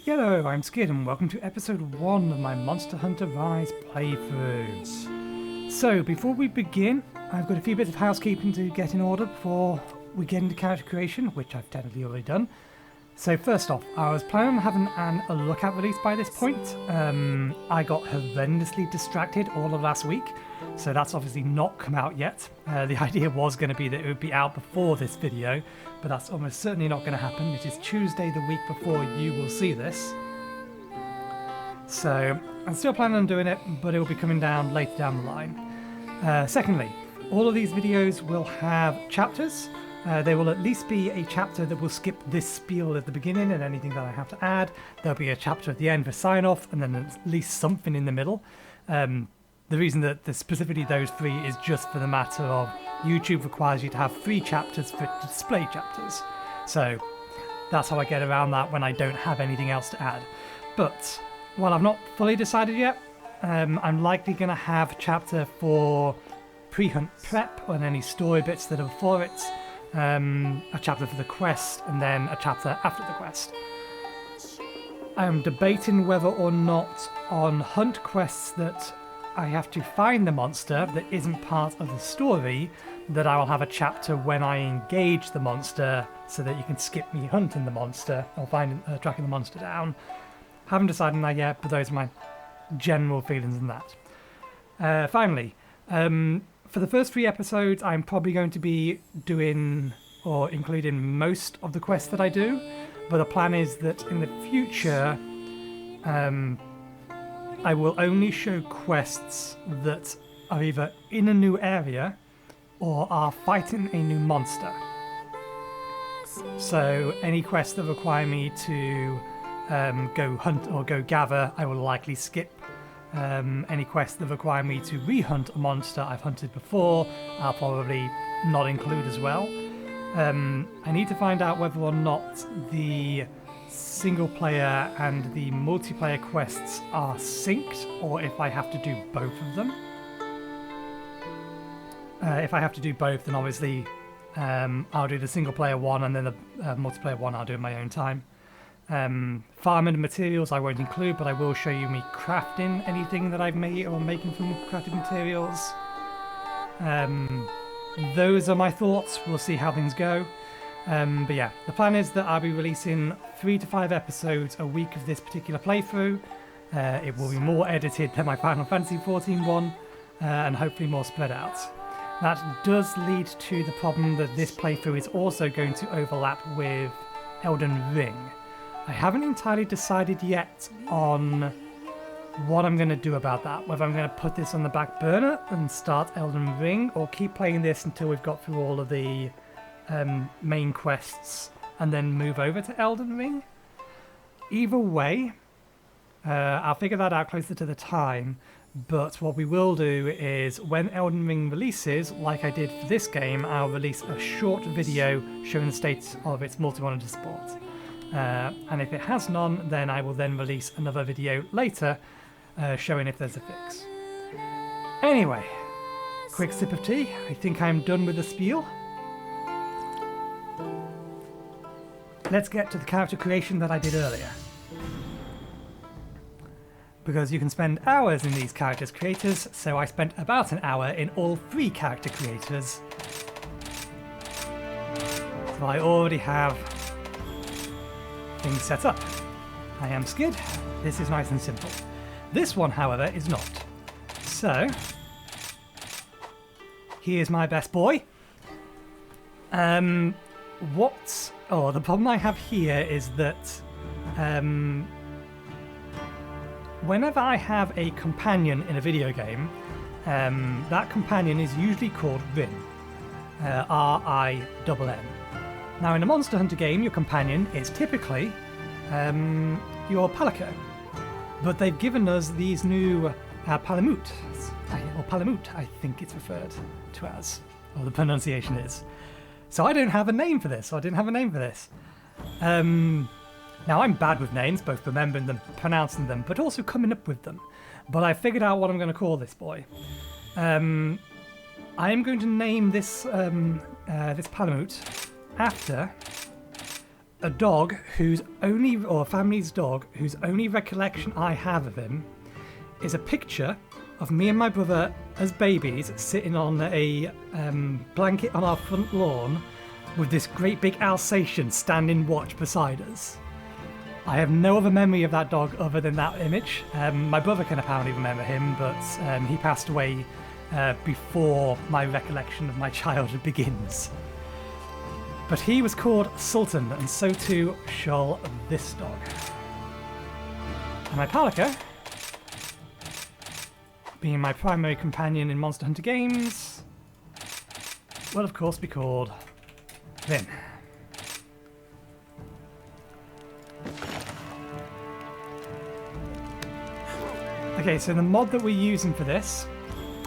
Hello, I'm Skid and welcome to episode 1 of my Monster Hunter Rise playthrough. So, before we begin, I've got a few bits of housekeeping to get in order before we get into character creation, which I've technically already done. So first off, I was planning on having a lookout release by this point. I got horrendously distracted all of last week, so that's obviously not come out yet. The idea was going to be that it would be out before this video, but that's almost certainly not going to happen. It is Tuesday the week before you will see this. So I'm still planning on doing it, but it will be coming down later down the line. Secondly, all of these videos will have chapters. There will at least be a chapter that will skip this spiel at the beginning and anything that I have to add. There'll be a chapter at the end for sign-off, and then at least something in the middle. The reason that specifically those 3 is just for the matter of YouTube requires you to have 3 chapters for display chapters. So that's how I get around that when I don't have anything else to add. But while I've not fully decided yet, I'm likely going to have a chapter for pre-hunt prep and any story bits that are for it. A chapter for the quest, and then a chapter after the quest. I am debating whether or not on hunt quests that I have to find the monster that isn't part of the story, that I will have a chapter when I engage the monster so that you can skip me hunting the monster or tracking the monster down. Haven't decided on that yet, but those are my general feelings on that. Finally, for the first 3 episodes, I'm probably going to be doing or including most of the quests that I do, but the plan is that in the future, I will only show quests that are either in a new area or are fighting a new monster. So any quests that require me to go hunt or go gather, I will likely skip. Any quests that require me to re-hunt a monster I've hunted before, I'll probably not include as well. I need to find out whether or not the single player and the multiplayer quests are synced, or if I have to do both of them. If I have to do both, then obviously I'll do the single player one, and then the multiplayer one I'll do in my own time. Farming materials I won't include, but I will show you me crafting anything that I've made or making from crafted materials. Those are my thoughts. We'll see how things go. But yeah, the plan is that I'll be releasing 3 to 5 episodes a week of this particular playthrough. It will be more edited than my Final Fantasy XIV one, and hopefully more spread out. That does lead to the problem that this playthrough is also going to overlap with Elden Ring. I haven't entirely decided yet on what I'm going to do about that, whether I'm going to put this on the back burner and start Elden Ring, or keep playing this until we've got through all of the main quests and then move over to Elden Ring. Either way, I'll figure that out closer to the time, but what we will do is when Elden Ring releases, like I did for this game, I'll release a short video showing the state of its multi-monitor support. And if it has none, then I will then release another video later showing if there's a fix. Anyway, quick sip of tea. I think I'm done with the spiel. Let's get to the character creation that I did earlier. Because you can spend hours in these characters creators, so I spent about an hour in all 3 character creators. So I already have things set up. I am Skid. This is nice and simple. This one, however, is not. So, here's my best boy. The problem I have here is that whenever I have a companion in a video game, that companion is usually called Rin. R-I-N-N. Now, in a Monster Hunter game, your companion is typically your Palico. But they've given us these new Palamute, or Palamute, I think it's referred to as, or the pronunciation is. So I don't have a name for this, or I didn't have a name for this. Now, I'm bad with names, both remembering them, pronouncing them, but also coming up with them. But I figured out what I'm going to call this boy. I am going to name this Palamute after a dog whose only, or a family's dog, whose only recollection I have of him is a picture of me and my brother as babies sitting on a blanket on our front lawn with this great big Alsatian standing watch beside us. I have no other memory of that dog other than that image. My brother can apparently remember him, but he passed away before my recollection of my childhood begins. But he was called Sultan, and so too shall this dog. And my Palico, being my primary companion in Monster Hunter games, will of course be called Vin. Okay, so the mod that we're using for this,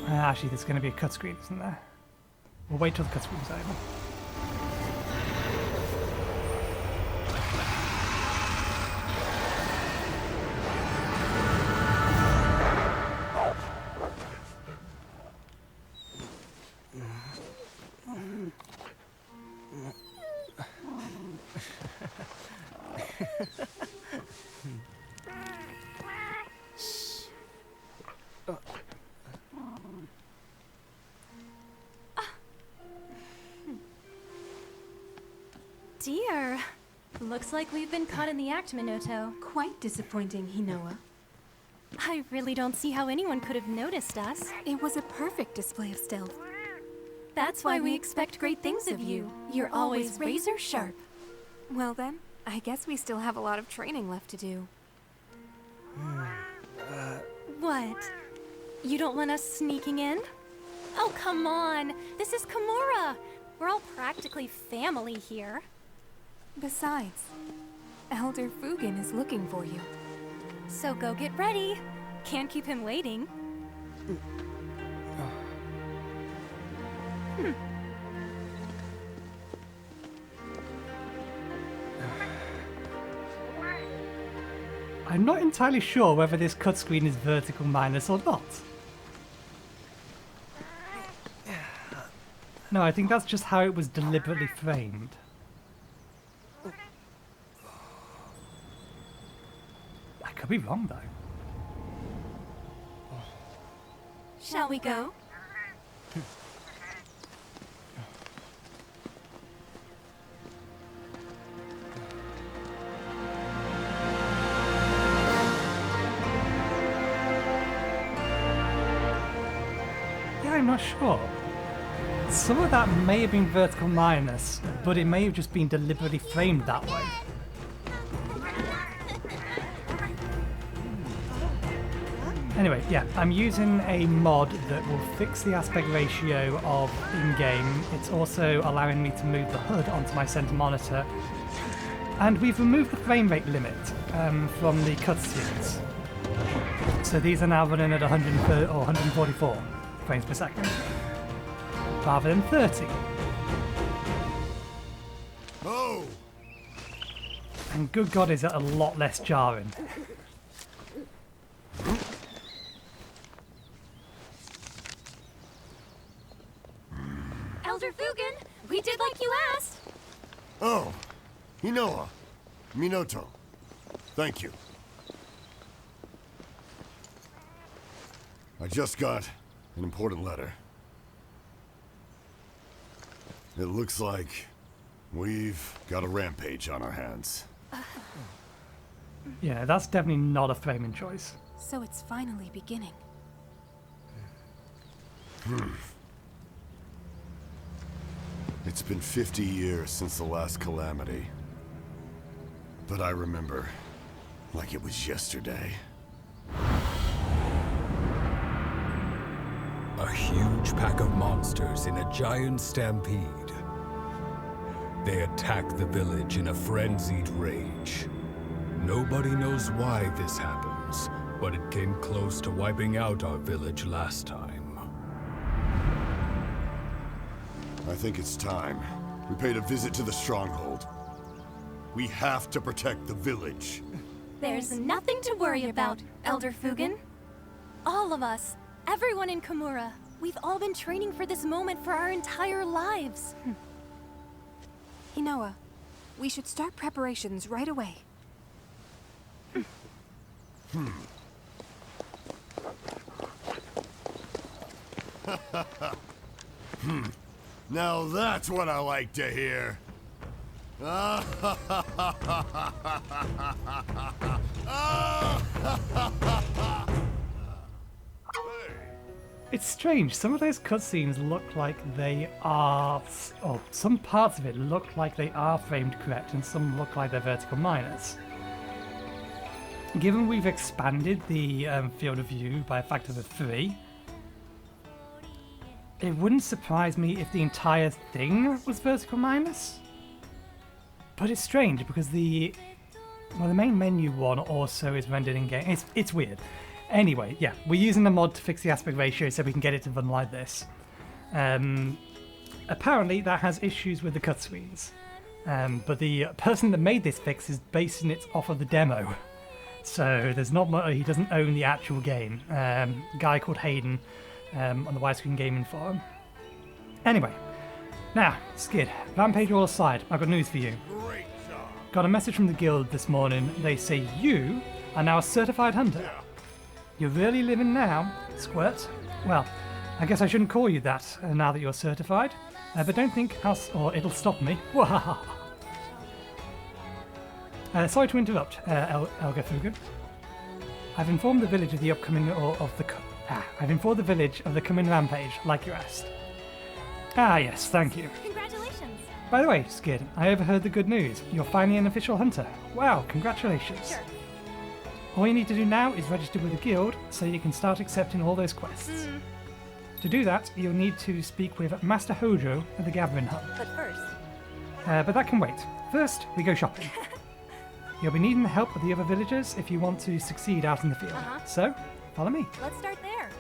actually there's going to be a cut screen, isn't there? We'll wait till the cut screen's over. Dear, looks like we've been caught in the act, Minoto. Quite disappointing, Hinoa. I really don't see how anyone could have noticed us. It was a perfect display of stealth. That's why we expect great things of you. You're always razor sharp. Well then, I guess we still have a lot of training left to do. What? You don't want us sneaking in? Oh, come on! This is Kamura! We're all practically family here. Besides, Elder Fugen is looking for you. So go get ready. Can't keep him waiting. I'm not entirely sure whether this cut screen is vertical minus or not. No, I think that's just how it was deliberately framed. I could be wrong though. Shall we go? Yeah, I'm not sure. Some of that may have been vertical minus, but it may have just been deliberately framed that way. Anyway, yeah, I'm using a mod that will fix the aspect ratio of in-game. It's also allowing me to move the HUD onto my center monitor. And we've removed the frame rate limit from the cutscenes. So these are now running at 130 or 144 frames per second, rather than 30. Oh! And good God, is it a lot less jarring. Elder Fugen, we did like you asked. Oh! Hinoa. Minoto. Thank you. I just got an important letter. It looks like we've got a rampage on our hands. Yeah, that's definitely not a framing choice. So it's finally beginning. It's been 50 years since the last calamity. But I remember like it was yesterday. A huge pack of monsters in a giant stampede. They attack the village in a frenzied rage. Nobody knows why this happens, but it came close to wiping out our village last time. I think it's time we paid a visit to the stronghold. We have to protect the village. There's nothing to worry about, Elder Fugen. All of us, everyone in Kamura, we've all been training for this moment for our entire lives. Hinoa, We should start preparations right away. Now that's what I like to hear. It's strange, some of those cutscenes look like they are, or some parts of it look like they are framed correct, and some look like they're vertical minors. Given we've expanded the field of view by a factor of 3, it wouldn't surprise me if the entire thing was vertical minus. But it's strange because the main menu one also is rendered in game. It's weird. Anyway, yeah, we're using the mod to fix the aspect ratio so we can get it to run like this. Apparently that has issues with the cutscenes, but the person that made this fix is basing it off of the demo. So there's not much, he doesn't own the actual game. A guy called Hayden on the Widescreen Gaming Forum. Anyway, now, Skid, Rampage all aside, I've got news for you. Great job. Got a message from the guild this morning. They say you are now a certified hunter. You're really living now, Squirt. Well, I guess I shouldn't call you that now that you're certified. But don't think or it'll stop me. Sorry to interrupt, Elga Fugan. I've informed the village of the upcoming I've informed the village of the coming rampage, like you asked. Ah, yes, thank you. Congratulations. By the way, Skid, I overheard the good news. You're finally an official hunter. Wow, congratulations. Sure. All you need to do now is register with the guild so you can start accepting all those quests. To do that, you'll need to speak with Master Hojo at the Gathering Hub. But first, But that can wait. First, we go shopping. You'll be needing the help of the other villagers if you want to succeed out in the field. So, follow me. let's start there.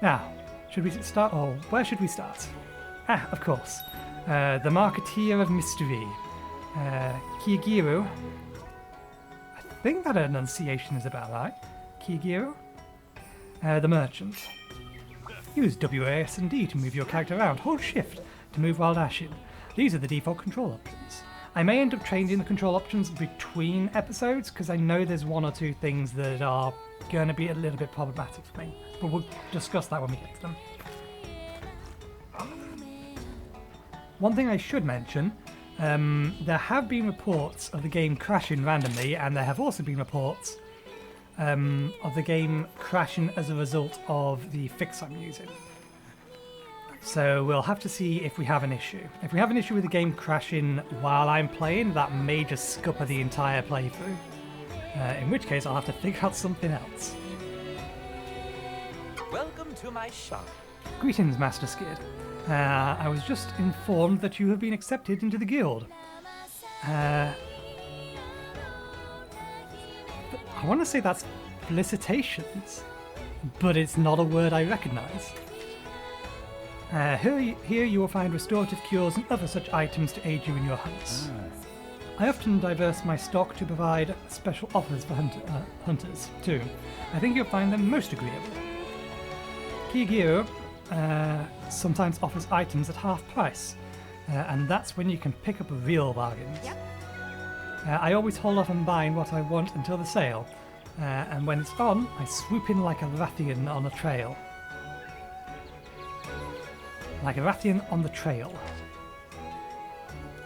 Now, should we start, or where should we start? Ah, of course. The Marketeer of Mystery. Kiyogiro. I think that enunciation is about right. Kiyogiro. The Merchant. Use WASD to move your character around. Hold Shift to move while dashing. These are the default control options. I may end up changing the control options between episodes because I know there's one or two things that are going to be a little bit problematic for me. But we'll discuss that when we get to them. One thing I should mention, there have been reports of the game crashing randomly, and there have also been reports of the game crashing as a result of the fix I'm using. So we'll have to see if we have an issue. If we have an issue with the game crashing while I'm playing, that may just scupper the entire playthrough. In which case I'll have to figure out something else. Welcome to my shop. Greetings, Master Skid. I was just informed that you have been accepted into the guild. I want to say that's felicitations, but it's not a word I recognise. Here you will find restorative cures and other such items to aid you in your hunts. I often diverse my stock to provide special offers for hunters, too. I think you'll find them most agreeable. Kiyogiro sometimes offers items at half price, and that's when you can pick up real bargains. Yep. I always hold off on buying what I want until the sale, and when it's on, I swoop in like a Rathian on a trail. Like a Rathian on the trail.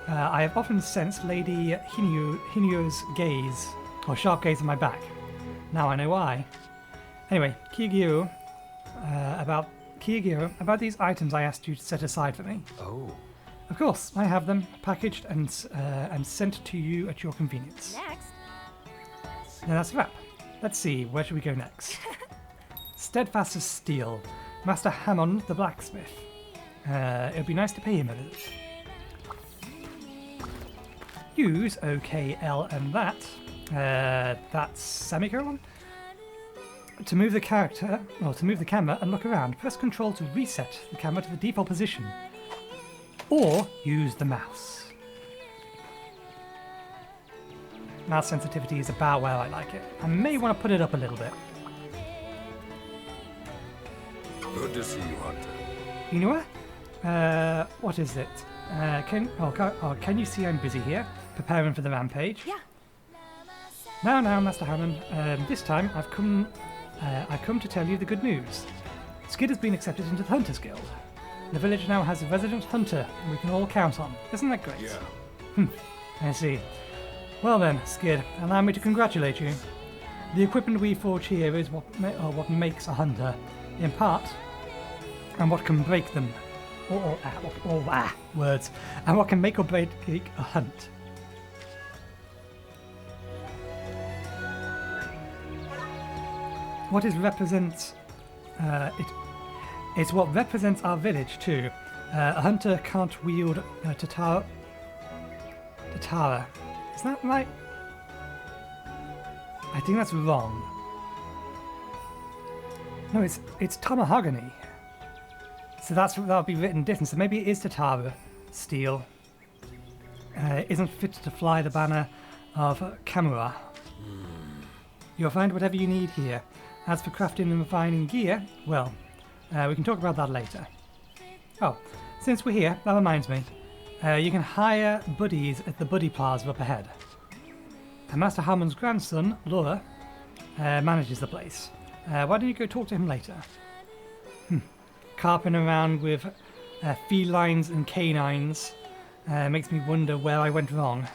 I have often sensed Lady Hinyo's gaze, or sharp gaze on my back. Now I know why. Anyway, Kiyogiro, about these items I asked you to set aside for me. Oh. Of course, I have them packaged and sent to you at your convenience. Next. Now that's a wrap. Let's see, where should we go next? Steadfast as steel, Master Hammond the blacksmith. It would be nice to pay him a visit. Use OKL and that's semicolon. To move the camera and look around, press Control to reset the camera to the default position. Or use the mouse. Mouse sensitivity is about where I like it. I may want to put it up a little bit. Good to see you, Hunter. You know what? What is it? Can you see I'm busy here? preparing for the rampage. Yeah. Now, Master Hammond. This time I've come to tell you the good news. Skid has been accepted into the Hunters Guild. The village now has a resident hunter we can all count on. Isn't that great? Yeah. I see. Well then, Skid, allow me to congratulate you. The equipment we forge here is what makes a hunter, in part, and what can break them. Words. And what can make or break a hunt. What represents it's what represents our village too. A hunter can't wield Tatara. Is that right? I think that's wrong. No, it's Tomahogany. So that'll be written different. So maybe it is Tatara steel. Isn't fit to fly the banner of Kamura. You'll find whatever you need here. As for crafting and refining gear, well, we can talk about that later. Oh, since we're here, that reminds me. You can hire buddies at the Buddy Plaza up ahead. And Master Hammond's grandson, Laura, manages the place. Why don't you go talk to him later? Carping around with felines and canines makes me wonder where I went wrong.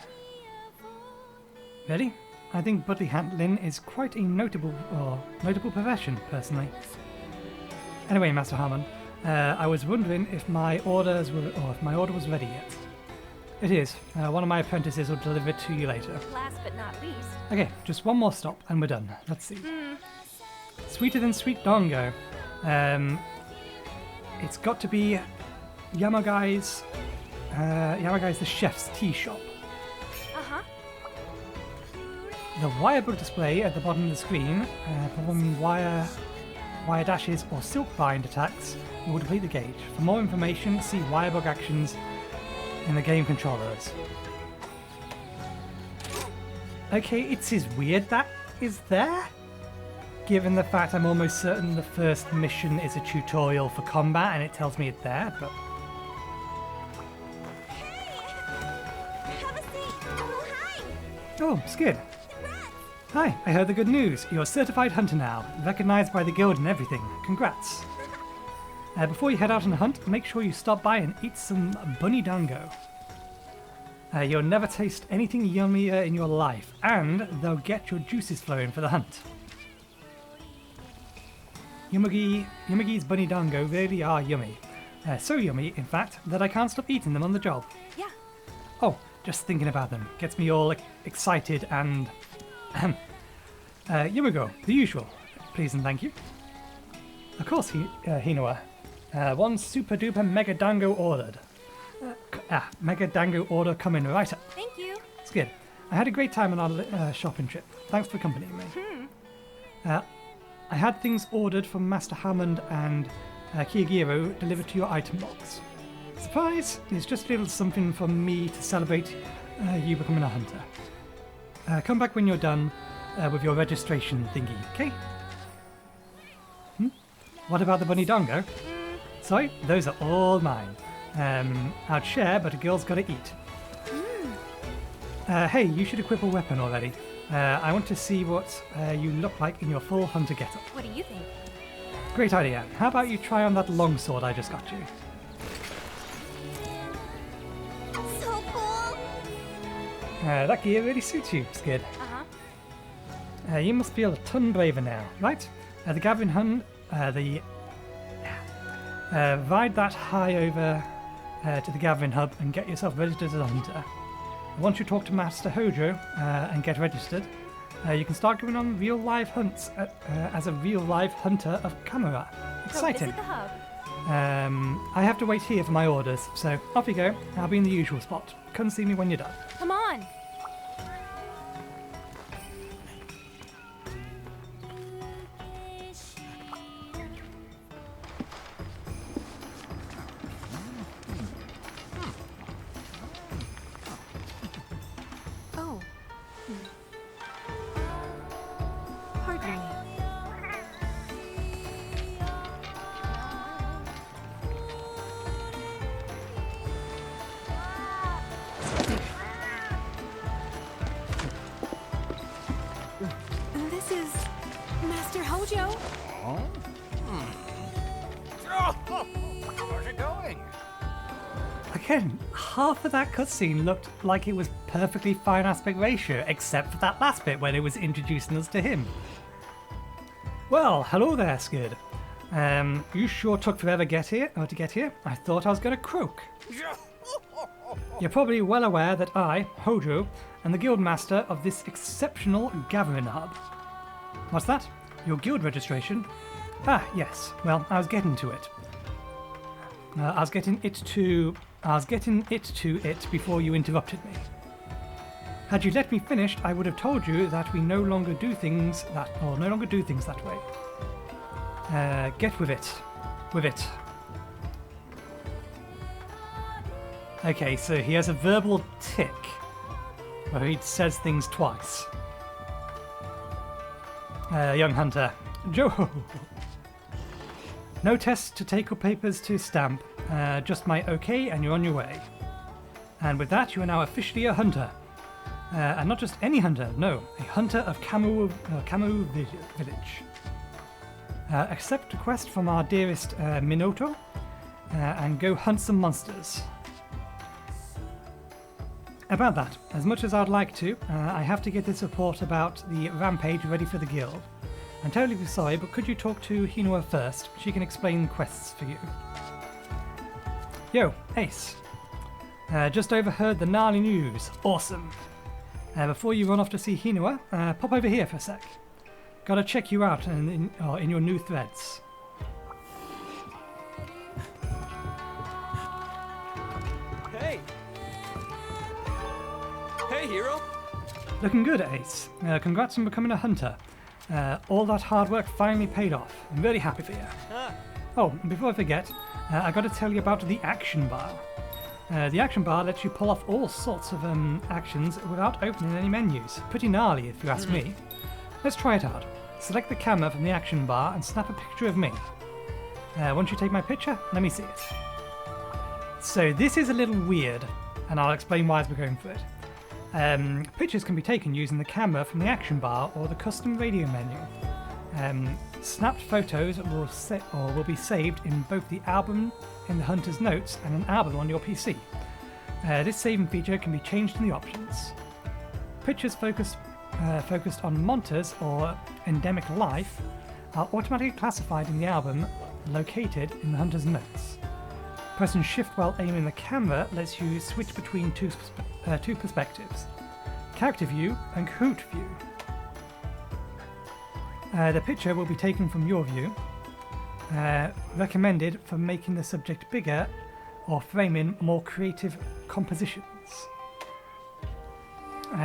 Ready? I think buddy handling is quite a notable profession, personally. Anyway, Master Hammond, I was wondering if my order was ready yet. It is. One of my apprentices will deliver it to you later. Last but not least. Okay, just one more stop and we're done. Let's see. Sweeter than sweet dongo. It's got to be Yamagai's the chef's tea shop. Uh-huh. The wirebug display at the bottom of the screen, performing wire dashes or silk bind attacks will deplete the gauge. For more information, see wirebug actions in the game controllers. Okay, it's as weird that is there, given the fact I'm almost certain the first mission is a tutorial for combat and it tells me it's there, but... Have a seat. Oh, hi. Oh, Skid. Hi, I heard the good news. You're a certified hunter now, recognized by the guild and everything. Congrats. Before you head out on a hunt, make sure you stop by and eat some bunny dango. You'll never taste anything yummier in your life, and they'll get your juices flowing for the hunt. Yumigi's bunny dango really are yummy. So yummy, in fact, that I can't stop eating them on the job. Yeah. Oh, just thinking about them gets me all excited and... Yumigo, the usual. Please and thank you. Of course, Hinoa. One super duper mega dango ordered. Mega dango order coming right up. Thank you. It's good. I had a great time on our shopping trip. Thanks for accompanying me. I had things ordered from Master Hammond and Kiyagiro delivered to your item box. Surprise! It's just a little something from me to celebrate you becoming a hunter. Come back when you're done with your registration thingy, okay? What about the bunny dango? Sorry, those are all mine. I'd share, but a girl's gotta eat. Hey, you should equip a weapon already. I want to see what you look like in your full hunter getup. What do you think? Great idea. How about you try on that longsword I just got you? So cool. That gear really suits you, Skid. Uh-huh. You must feel a ton braver now, right? The Gathering Hunt, ride that high over to the Gathering Hub and get yourself registered as a hunter. Once you talk to Master Hojo and get registered, you can start going on real live hunts as a real live hunter of Kamura. Exciting. Visit the hub. I have to wait here for my orders, so off you go. I'll be in the usual spot. Come see me when you're done. Come on. Oh. Pardon me. This is Master Hojo. How's it going? Again, half of that cutscene looked like it was perfectly fine aspect ratio, except for that last bit when it was introducing us to him. Well, hello there, Skid. You sure took forever to get here. I thought I was going to croak. You're probably well aware that I, Hojo, am the guild master of this exceptional gathering hub. What's that? Your guild registration? Ah, yes. Well, I was getting to it. I was getting it to it before you interrupted me. Had you let me finish, I would have told you that we no longer do things that way. Get with it. With it. Okay, so he has a verbal tick where he says things twice. Young hunter. Joe! No tests to take or papers to stamp. Just my okay and you're on your way. And with that, you are now officially a hunter. And not just any hunter, no. A hunter of Kamura Village. Accept a quest from our dearest Minato. And go hunt some monsters. About that, as much as I'd like to, I have to get this report about the rampage ready for the guild. I'm terribly sorry, but could you talk to Hinua first? She can explain quests for you. Yo, Ace. Just overheard the gnarly news. Awesome. Before you run off to see Hinua, pop over here for a sec. Gotta check you out in your new threads. Hey! Hey, hero! Looking good, Ace. Congrats on becoming a hunter. All that hard work finally paid off. I'm really happy for you. Oh, before I forget, I gotta tell you about the action bar. The action bar lets you pull off all sorts of actions without opening any menus. Pretty gnarly if you ask me. Let's try it out. Select the camera from the action bar and snap a picture of me. Once you take my picture, let me see it. So this is a little weird, and I'll explain why as we're going through it. Pictures can be taken using the camera from the action bar or the custom radio menu. Snapped photos will be saved in both the album in the Hunter's Notes and an album on your PC. This saving feature can be changed in the options. Pictures focused on monsters or endemic life are automatically classified in the album located in the Hunter's Notes. Pressing shift while aiming the camera lets you switch between two perspectives, character view and Kahoot view. The picture will be taken from your view, recommended for making the subject bigger or framing more creative compositions.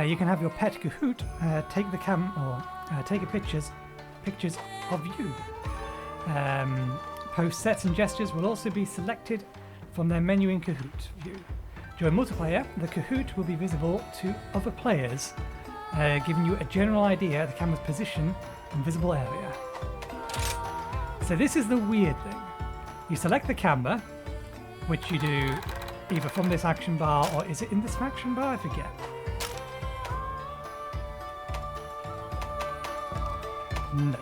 You can have your pet Kahoot take pictures of you. Post sets and gestures will also be selected from their menu in Kahoot view. During multiplayer, the Kahoot will be visible to other players, giving you a general idea of the camera's position and visible area. So this is the weird thing. You select the camera, which you do either from this action bar, or is it in this action bar? I forget. No.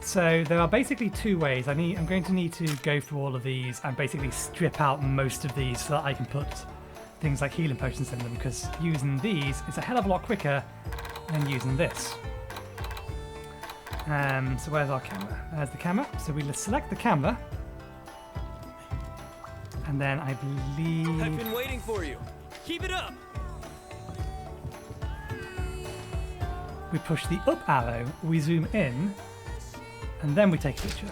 So there are basically two ways. I'm going to need to go through all of these and basically strip out most of these so that I can put things like healing potions in them, because using these is a hell of a lot quicker than using this. So where's our camera? There's the camera. So we select the camera. And then I believe... I've been waiting for you. Keep it up! We push the up arrow, we zoom in, and then we take a picture.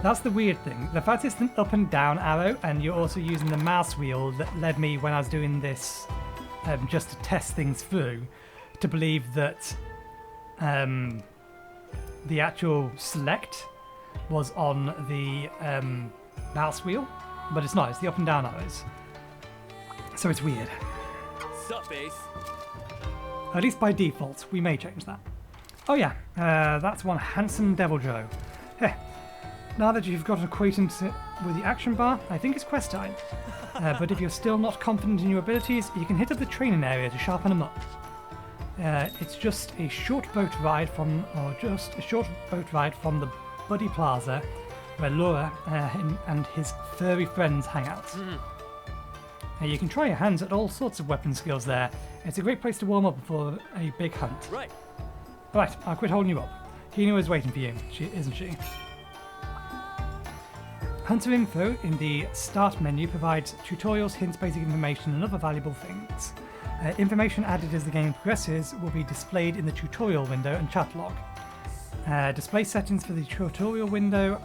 That's the weird thing. The fact it's an up and down arrow, and you're also using the mouse wheel that led me when I was doing this just to test things through, to believe that the actual select was on the mouse wheel, but it's not. It's the up and down arrows. So it's weird. Sup, Ace? At least by default. We may change that. Oh yeah, that's one handsome Devil Joe. Heh. Now that you've got acquainted with the action bar, I think it's quest time. But if you're still not confident in your abilities, you can hit up the training area to sharpen them up. It's just a short boat ride from the Buddy Plaza, where Laura and his furry friends hang out. You can try your hands at all sorts of weapon skills there. It's a great place to warm up before a big hunt. Right. Alright, I'll quit holding you up. Kino is waiting for you, isn't she? Hunter info in the start menu provides tutorials, hints, basic information, and other valuable things. Information added as the game progresses will be displayed in the tutorial window and chat log. Display settings for the tutorial window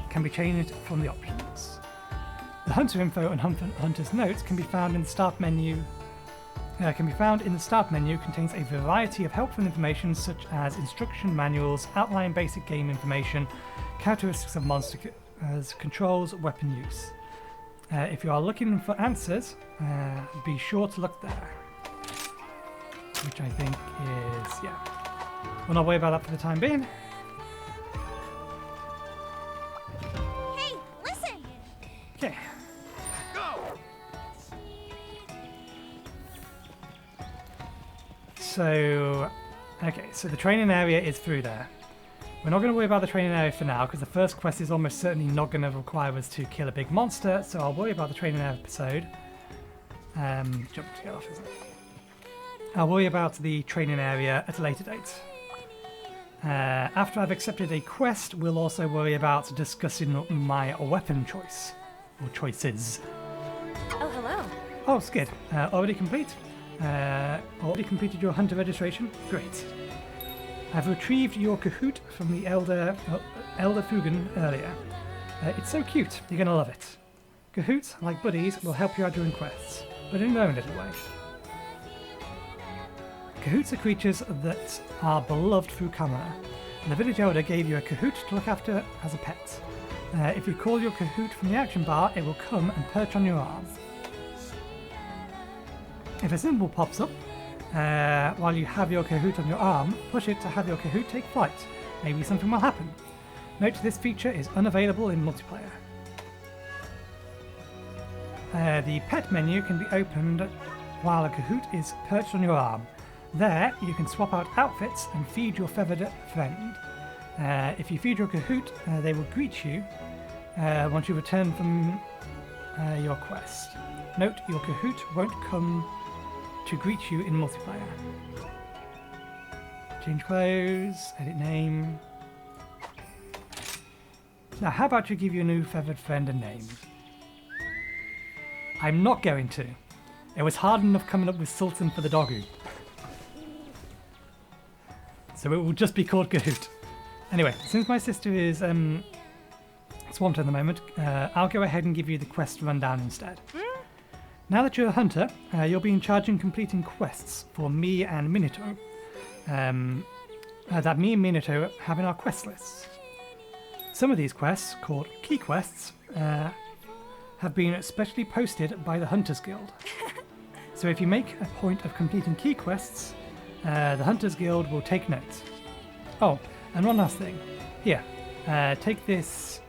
can be changed from the options. The hunter info and hunter's notes can be found in the start menu. Contains a variety of helpful information such as instruction manuals, outline basic game information, characteristics of monsters, controls, weapon use. If you are looking for answers, be sure to look there. Which I think is, yeah. We'll not worry about that for the time being. Hey, listen! Okay. So the training area is through there. We're not going to worry about the training area for now, because the first quest is almost certainly not going to require us to kill a big monster, so I'll worry about the training area episode. Jump to get off, isn't it? I'll worry about the training area at a later date. After I've accepted a quest, we'll also worry about discussing my weapon choice, or choices. Oh, hello. Oh, Skid, already complete? Already completed your hunter registration? Great. I've retrieved your Kahoot from the Elder Fugan earlier. It's so cute, you're gonna love it. Kahoots, like buddies, will help you out during quests, but in their own little way. Kahoots are creatures that are beloved through Kamura, and the village elder gave you a Kahoot to look after as a pet. If you call your Kahoot from the action bar, it will come and perch on your arm. If a symbol pops up while you have your Kahoot on your arm, push it to have your Kahoot take flight. Maybe something will happen. Note this feature is unavailable in multiplayer. The pet menu can be opened while a Kahoot is perched on your arm. There, you can swap out outfits and feed your feathered friend. If you feed your Kahoot, they will greet you once you return from your quest. Note, your Kahoot won't come to greet you in multiplayer. Change clothes, edit name. Now, how about you give your new feathered friend a name? I'm not going to. It was hard enough coming up with Sultan for the doggo. So it will just be called Kahoot. Anyway, since my sister is swamped at the moment, I'll go ahead and give you the quest rundown instead. Now that you're a hunter, you'll be in charge in completing quests for me and Minato. That me and Minato have in our quest lists. Some of these quests, called key quests, have been specially posted by the Hunters Guild. So if you make a point of completing key quests, the Hunters Guild will take note. Oh, and one last thing. Here, take this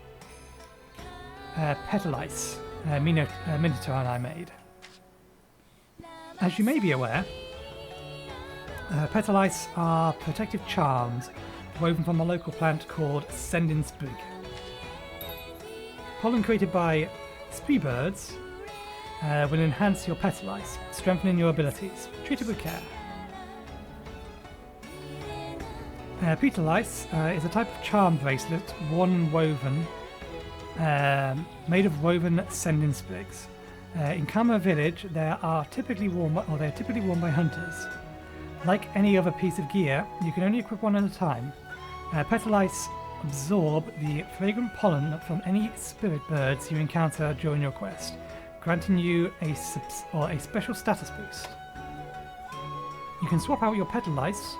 Petalice Minotaur I made. As you may be aware, Petalice are protective charms woven from a local plant called Sending Sprig. Pollen created by spree birds will enhance your Petalice, strengthening your abilities. Treat it with care. Petalice is a type of charm bracelet, one woven, made of woven Sending Sprigs. In Kamura Village, they are typically worn by hunters. Like any other piece of gear, you can only equip one at a time. Petalice absorb the fragrant pollen from any spirit birds you encounter during your quest, granting you a special status boost. You can swap out your Petalice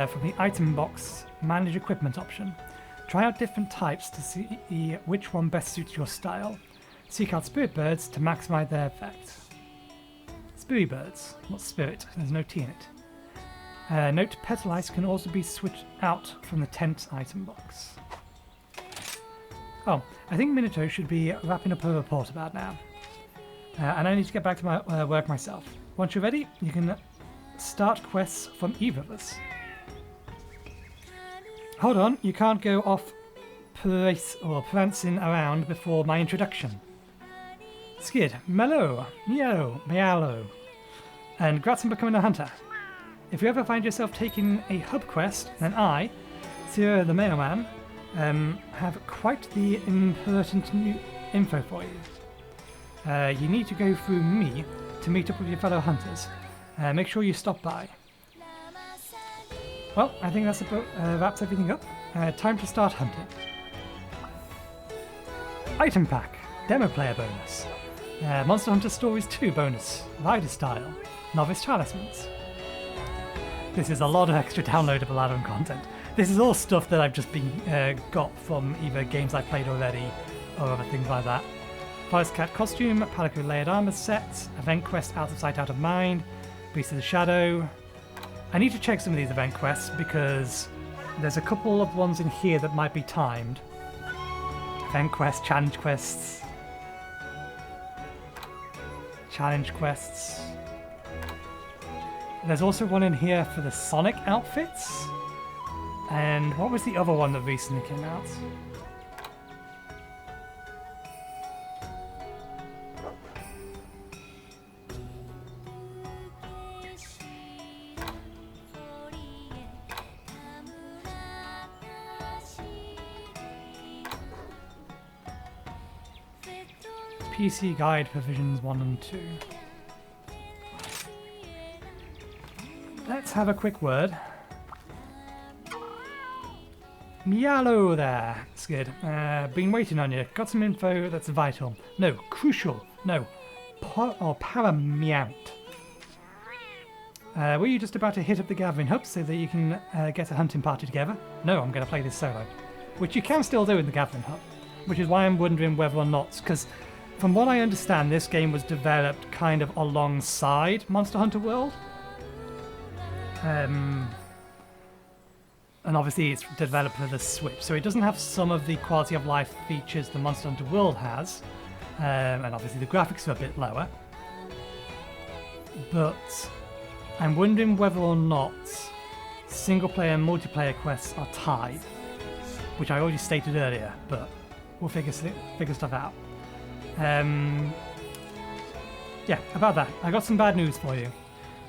from the item box manage equipment option. Try out different types to see which one best suits your style. Seek out spirit birds to maximize their effect. Spirit birds, not spirit, there's no T in it. Note Petalice can also be switched out from the tent item box. Oh, I think Minato should be wrapping up a report about now. And I need to get back to my work myself. Once you're ready, you can start quests from either of us. Hold on, you can't go off prancing around before my introduction. Skid, Mello, Yello, Meallo, and congrats on becoming a hunter. If you ever find yourself taking a hub quest, then I, Zero the Mailman, have quite the important new info for you. You need to go through me to meet up with your fellow hunters. Make sure you stop by. Well, I think that's about wraps everything up. Time to start hunting. Item pack, demo player bonus, Monster Hunter Stories 2 bonus, rider style, novice talismans. This is a lot of extra downloadable add-on content. This is all stuff that I've just been got from either games I've played already or other things like that. Forest Cat costume, Palico layered armor set, event quest Out of Sight Out of Mind, Beast of the Shadow. I need to check some of these event quests because there's a couple of ones in here that might be timed. Event quests, challenge quests. Challenge quests. There's also one in here for the Sonic outfits. And what was the other one that recently came out? PC Guide Provisions 1 and 2. Let's have a quick word. Yello there, Skid. Been waiting on you. Got some info that's vital. No, crucial. No, paramount. Were you just about to hit up the gathering hub so that you can get a hunting party together? No, I'm going to play this solo. Which you can still do in the gathering hub. Which is why I'm wondering whether or not, because from what I understand, this game was developed kind of alongside Monster Hunter World. And obviously it's developed for the Switch, so it doesn't have some of the quality of life features the Monster Hunter World has, and obviously the graphics are a bit lower. But I'm wondering whether or not single player and multiplayer quests are tied, which I already stated earlier, but we'll figure stuff out. Yeah, about that, I got some bad news for you.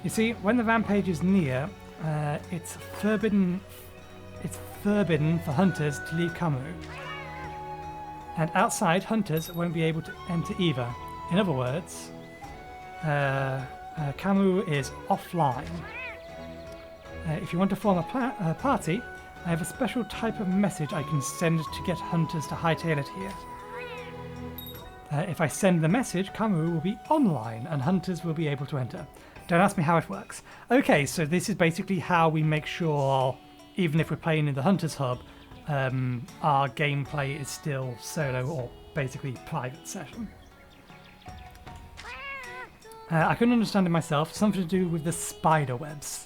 You see, when the rampage is near, it's forbidden for hunters to leave Kamura. And outside, hunters won't be able to enter either. In other words, Kamura is offline. If you want to form a party, I have a special type of message I can send to get hunters to hightail it here. If I send the message, Kamura will be online and hunters will be able to enter. Don't ask me how it works. Okay, so this is basically how we make sure, even if we're playing in the Hunters Hub, our gameplay is still solo or basically private session. I couldn't understand it myself, something to do with the spider webs.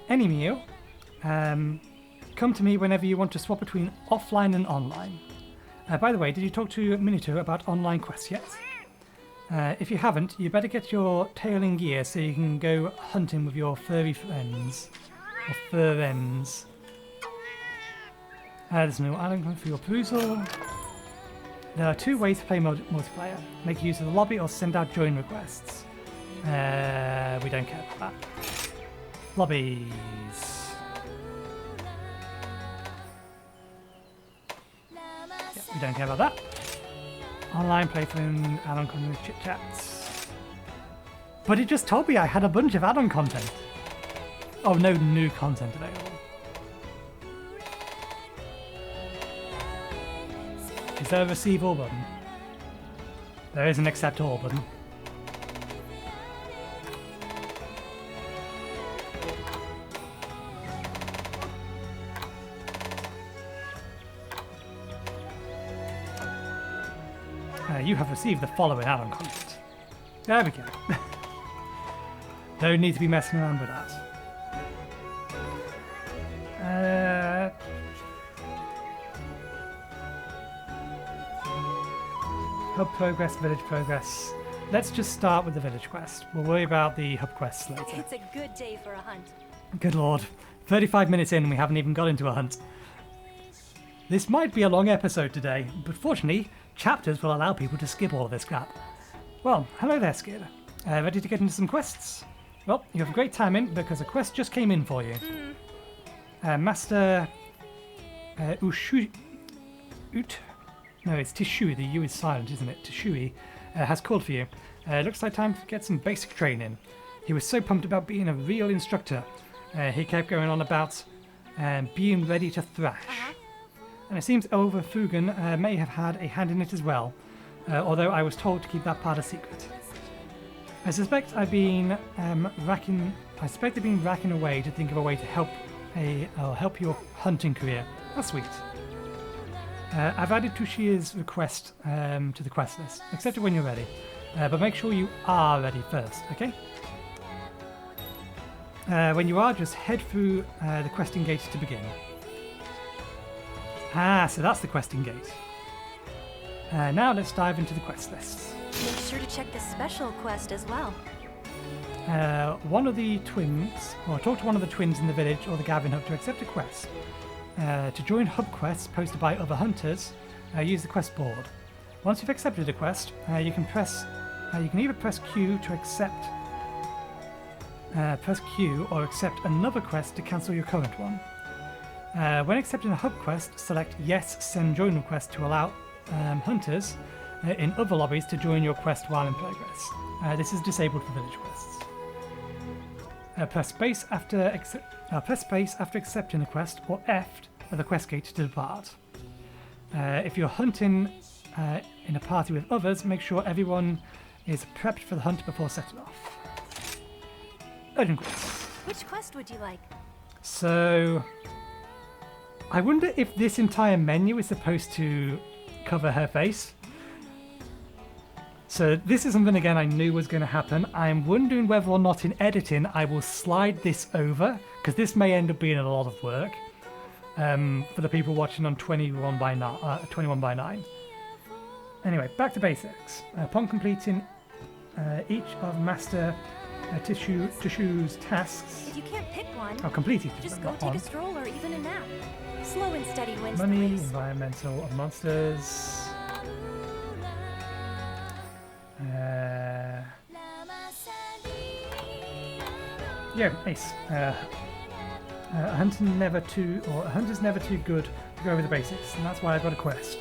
Anyway, come to me whenever you want to swap between offline and online. By the way, did you talk to Minito about online quests yet? If you haven't, you better get your tail in gear so you can go hunting with your furry friends. Or fur-ends. There's no item for your perusal. There are two ways to play multiplayer. Make use of the lobby or send out join requests. We don't care about that. Lobbies. Yep, we don't care about that. Online playthrough, add-on content, chit-chats. But it just told me I had a bunch of add-on content. Oh, no new content available. Is there a receive all button? There is an accept all button. You have received the following add-on content. There we go. Don't need to be messing around with that. Hub progress, village progress. let's just start with the village quest. We'll worry about the hub quests later. It's a good day for a hunt. Good lord. 35 minutes in and we haven't even got into a hunt. This might be a long episode today, but fortunately, chapters will allow people to skip all of this crap. Well, hello there, Skid. Ready to get into some quests? Well, you have a great timing because a quest just came in for you. Master No, it's Tishui. The U is silent, isn't it? Tishui has called for you. Looks like time to get some basic training. He was so pumped about being a real instructor. He kept going on about being ready to thrash. And it seems Elva Fugan may have had a hand in it as well, although I was told to keep that part a secret. I suspect they've been racking away to think of a way to help your hunting career. That's sweet. I've added Tushia's request to the quest list. Accept it when you're ready, but make sure you are ready first, okay? When you are, just head through the questing gate to begin. So that's the questing gate. Now let's dive into the quest list. Make sure to check the special quest as well. One of the twins, or talk to one of the twins in the village or the Gavin Hub to accept a quest. To join hub quests posted by other hunters, use the quest board. Once you've accepted a quest, you can either press Q to accept, press Q or accept another quest to cancel your current one. When accepting a hub quest, select Yes, Send Join Request to allow hunters in other lobbies to join your quest while in progress. This is disabled for village quests. Press space after accepting a quest, or F at the quest gate to depart. If you're hunting in a party with others, make sure everyone is prepped for the hunt before setting off. Urgent quest. Which quest would you like? So, I wonder if this entire menu is supposed to cover her face. So this is something, again, I knew was going to happen. I'm wondering whether or not in editing I will slide this over, because this may end up being a lot of work for the people watching on 21 by 9. Anyway, back to basics. Upon completing each of Master Tishu's tasks... If you can't pick one, complete each of just them, go not take one. a stroll or even a nap. Slow and steady wins the Money, race. environmental, monsters... yeah, ace. A hunter's never too good to go over the basics, and that's why I've got a quest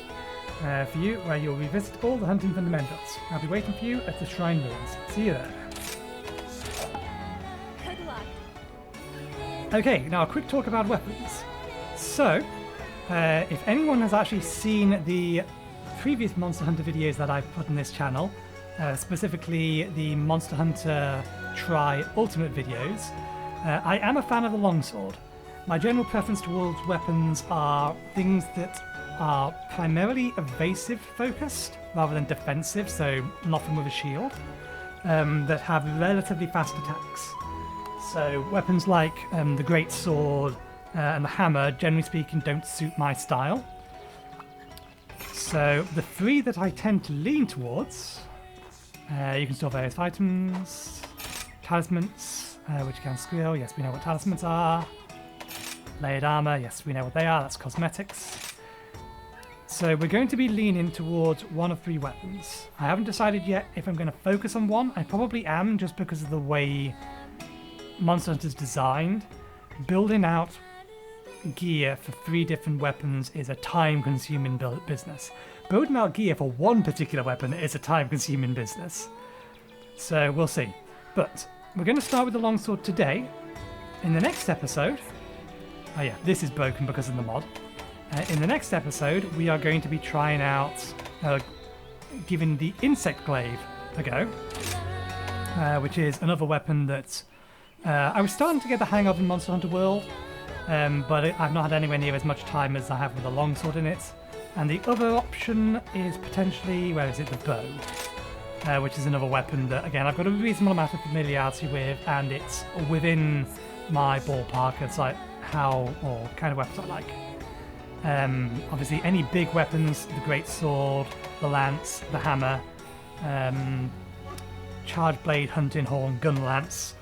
for you, where you'll revisit all the hunting fundamentals. I'll be waiting for you at the Shrine Ruins. See you there. Good luck. Okay, now a quick talk about weapons. So, if anyone has actually seen the previous Monster Hunter videos that I've put on this channel, specifically the Monster Hunter Try Ultimate videos, I am a fan of the longsword. My general preference towards weapons are things that are primarily evasive focused rather than defensive, so nothing with a shield, that have relatively fast attacks. So weapons like the great sword and the hammer, generally speaking, don't suit my style. So the three that I tend to lean towards, you can store various items, talismans, which can squeal, yes we know what talismans are, layered armor, yes we know what they are, that's cosmetics. So we're going to be leaning towards one of three weapons. I haven't decided yet if I'm going to focus on one. I probably am, just because of the way Monster Hunter's designed. Building out gear for three different weapons is a time-consuming business. Building out gear for one particular weapon is a time-consuming business. So we'll see. But we're going to start with the longsword today. In the next episode... oh yeah, this is broken because of the mod. In the next episode, we are going to be trying out giving the insect glaive a go, which is another weapon that I was starting to get the hang of in Monster Hunter World, but I've not had anywhere near as much time as I have with the longsword in it. And the other option is potentially, where is it, the bow, which is another weapon that, again, I've got a reasonable amount of familiarity with, and it's within my ballpark. It's like how, or kind of weapons I like. Obviously, any big weapons, the great sword, the lance, the hammer, charge blade, hunting horn, gun lance,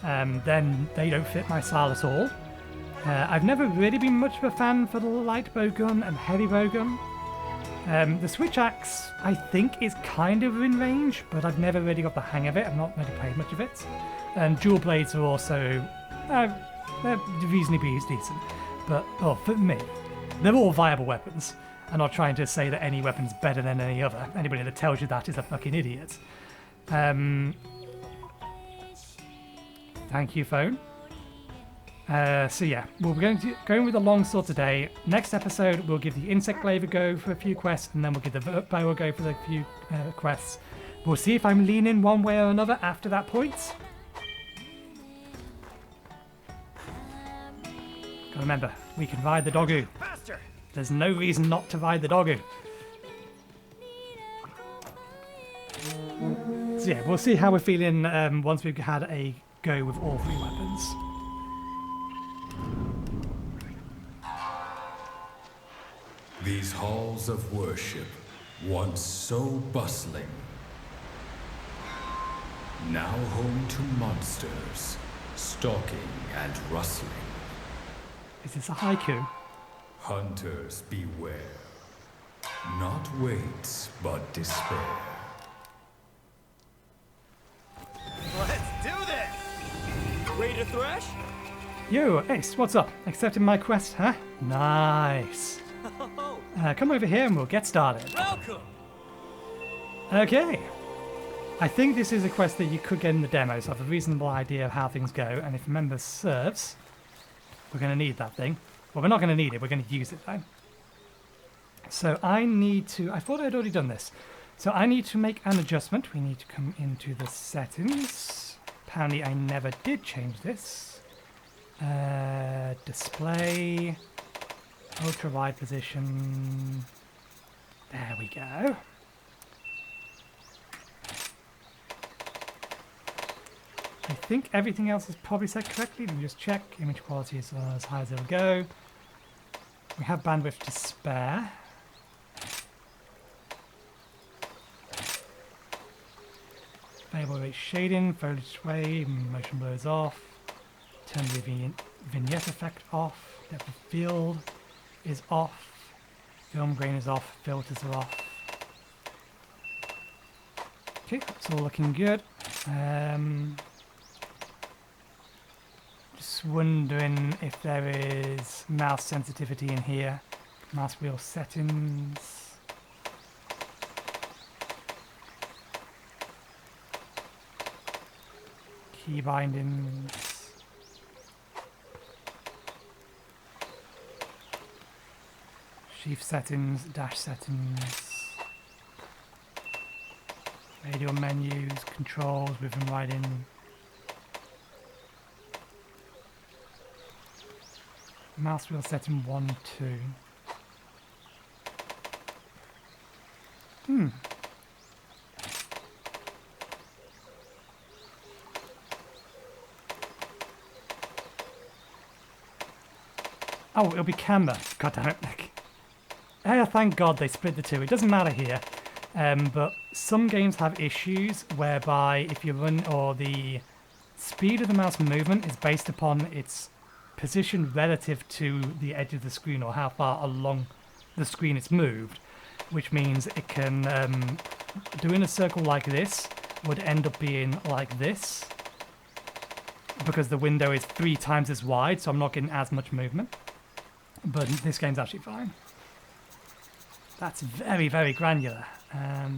then they don't fit my style at all. I've never really been much of a fan for the light bow gun and heavy bow gun. The switch axe, I think, is kind of in range, but I've never really got the hang of it. I've not really played much of it. And dual blades are also they're reasonably decent, but for me, they're all viable weapons. I'm not trying to say that any weapon's better than any other. Anybody that tells you that is a fucking idiot. Thank you, phone. So yeah, we'll be going with the longsword today. Next episode, we'll give the insect glaive a go for a few quests, and then we'll give the bow a go for a few quests. We'll see if I'm leaning one way or another after that point. Gotta remember, we can ride the doggo. Faster! There's no reason not to ride the doggo. So yeah, we'll see how we're feeling once we've had a go with all three weapons. These halls of worship, once so bustling, now home to monsters, stalking and rustling. Is this a haiku? Hunters beware. Not weights, but despair. Let's do this! Ready to thrash? Yo, Ace, what's up? Accepting my quest, huh? Nice. Oh, Come over here and we'll get started. welcome! Okay. I think this is a quest that you could get in the demo, so I have a reasonable idea of how things go, and if memory serves, we're going to need that thing. Well, we're not going to need it, we're going to use it though. So I need to... I thought I'd already done this. So I need to make an adjustment. We need to come into the settings. Apparently I never did change this. Display... Ultra wide position. There we go. I think everything else is probably set correctly. Let me just check. Image quality is as high as it'll go. We have bandwidth to spare. Variable rate shading, foliage sway, motion blur is off. Turn the vignette effect off. Depth of field is off, film grain is off, filters are off. Okay, that's all looking good. Just wondering if there is mouse sensitivity in here. Mouse wheel settings. Key bindings. Sheaf settings, dash settings, radial menus, controls, with and writing. Mouse wheel setting 1, 2. Oh, it'll be camera. God damn it. Thank God they split the two. It doesn't matter here. But some games have issues whereby if you run, or the speed of the mouse movement is based upon its position relative to the edge of the screen, or how far along the screen it's moved, which means it can, doing a circle like this would end up being like this, because the window is 3 times as wide, so I'm not getting as much movement. But this game's actually fine. That's very, very granular. I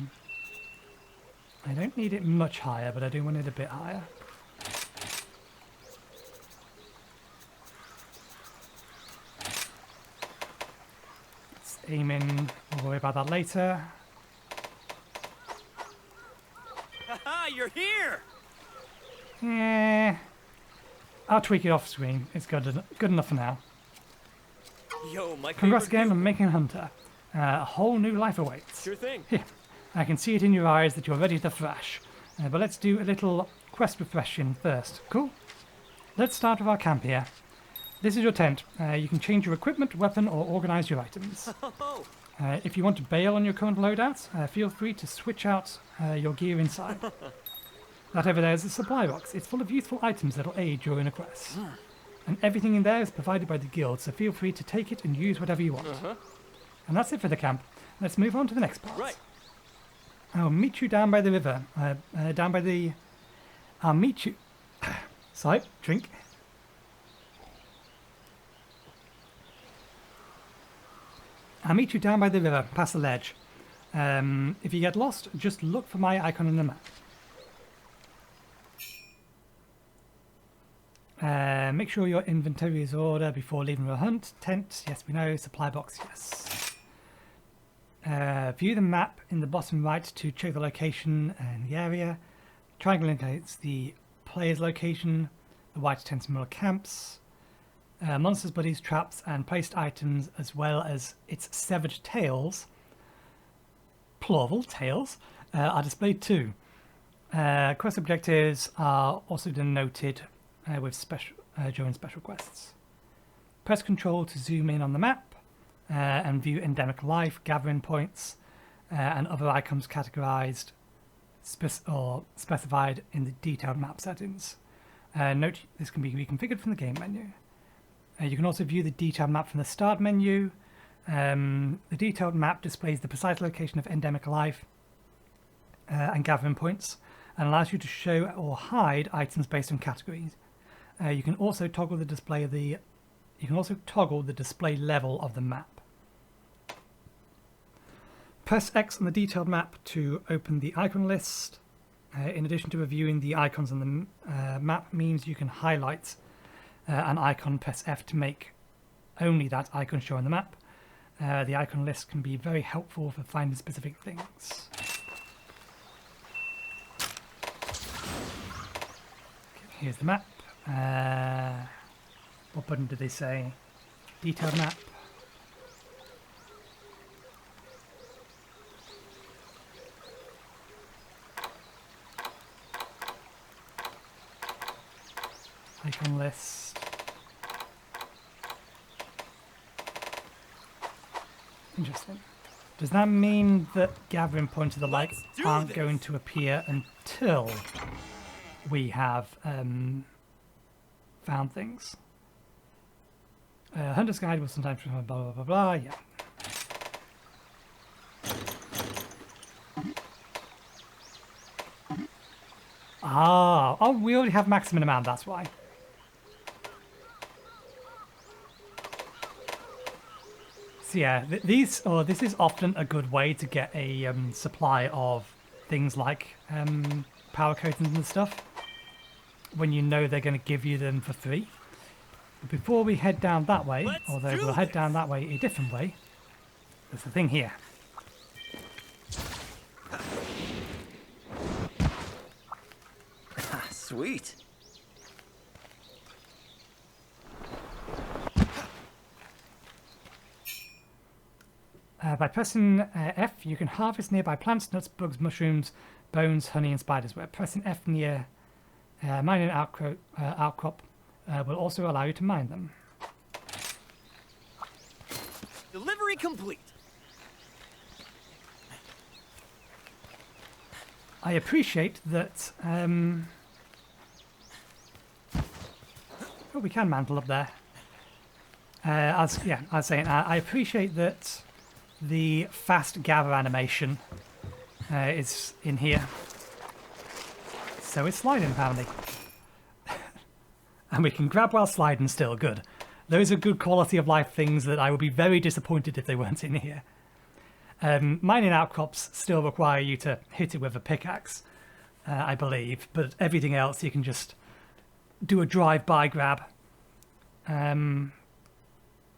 don't need it much higher, but I do want it a bit higher. Let's aim in. We'll worry about that later. Haha, you're here! I'll tweak it off screen. It's good enough for now. Yo, my Congrats favorite again view. on making a hunter. A whole new life awaits. Sure thing. Here, I can see it in your eyes that you're ready to thrash. But let's do a little quest refreshing first. Cool? Let's start with our camp here. This is your tent. You can change your equipment, weapon, or organize your items. Oh, If you want to bail on your current loadout, feel free to switch out your gear inside. That over there is a supply box. It's full of useful items that'll aid during a quest. And everything in there is provided by the guild, so feel free to take it and use whatever you want. And that's it for the camp. Let's move on to the next part. Right. I'll meet you down by the river. I'll meet you... Sorry, drink. I'll meet you down by the river, past the ledge. If you get lost, just look for my icon on the map. Make sure your inventory is in order before leaving a hunt. Tent, yes we know. Supply box, yes. View the map in the bottom right to check the location and the area. Triangle indicates the player's location. The white tent similar camps. Monsters, buddies, traps, and placed items, as well as its severed tails, plural tails, are displayed too. Quest objectives are also denoted with during special quests. Press Control to zoom in on the map and view endemic life, gathering points, and other icons categorized or specified in the detailed map settings. Note this can be reconfigured from the game menu. You can also view the detailed map from the start menu. The detailed map displays the precise location of endemic life and gathering points, and allows you to show or hide items based on categories. You can also toggle the display level of the map. Press X on the detailed map to open the icon list. In addition to reviewing the icons on the map means you can highlight an icon. Press F to make only that icon show on the map. The icon list can be very helpful for finding specific things. Okay, here's the map. What button did they say? Detailed map. Icon list. Interesting. Does that mean that gathering points of the light aren't going to appear until we have found things? Hunter's Guide will sometimes blah blah blah blah. Yeah. Oh, we already have maximum amount. That's why. So yeah, this is often a good way to get a supply of things like power coatings and stuff when you know they're going to give you them for free. But before we head down that way, although we'll head down that way a different way, there's the thing here. Sweet. By pressing F, you can harvest nearby plants, nuts, bugs, mushrooms, bones, honey, and spider's web. Pressing F near mining outcrop will also allow you to mine them. Delivery complete. I appreciate that. Oh, we can mantle up there. I was saying I appreciate that the fast gather animation is in here. So it's sliding apparently. And we can grab while sliding still. Good. Those are good quality of life things that I would be very disappointed if they weren't in here. Mining outcrops still require you to hit it with a pickaxe, I believe, but everything else you can just do a drive-by grab.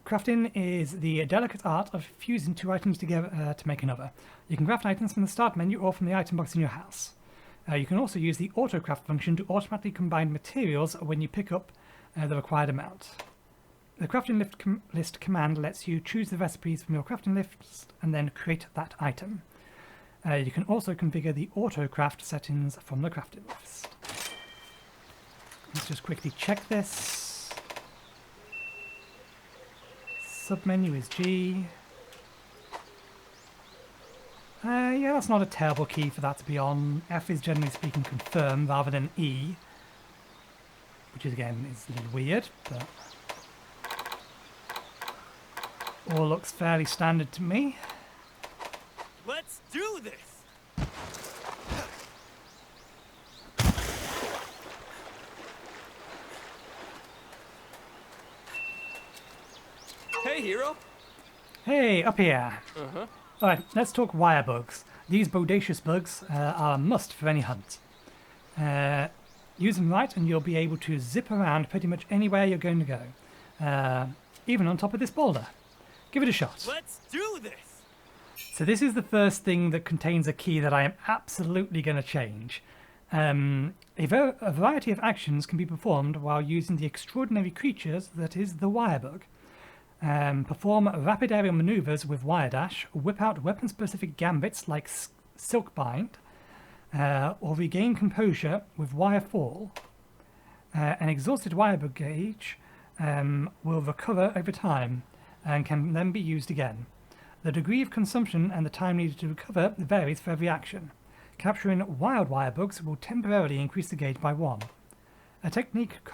Crafting is the delicate art of fusing two items together to make another. You can craft items from the start menu or from the item box in your house. You can also use the auto-craft function to automatically combine materials when you pick up the required amount. The crafting list command lets you choose the recipes from your crafting list and then create that item. You can also configure the auto-craft settings from the crafting list. Let's just quickly check this. Submenu is G. Yeah, that's not a terrible key for that to be on. F is generally speaking confirm rather than E. Which is, again, is a little weird, but all looks fairly standard to me. Let's do this! Hey, hero! Hey, up here! Alright, let's talk wire bugs. These bodacious bugs are a must for any hunt. Use them right and you'll be able to zip around pretty much anywhere you're going to go. Even on top of this boulder. Give it a shot. Let's do this! So this is the first thing that contains a key that I am absolutely going to change. A variety of actions can be performed while using the extraordinary creatures that is the wire bug. Perform rapid aerial maneuvers with wire dash, whip out weapon-specific gambits like silk bind, or regain composure with wire fall. An exhausted wire bug gauge will recover over time and can then be used again. The degree of consumption and the time needed to recover varies for every action. Capturing wild wire bugs will temporarily increase the gauge by 1. A technique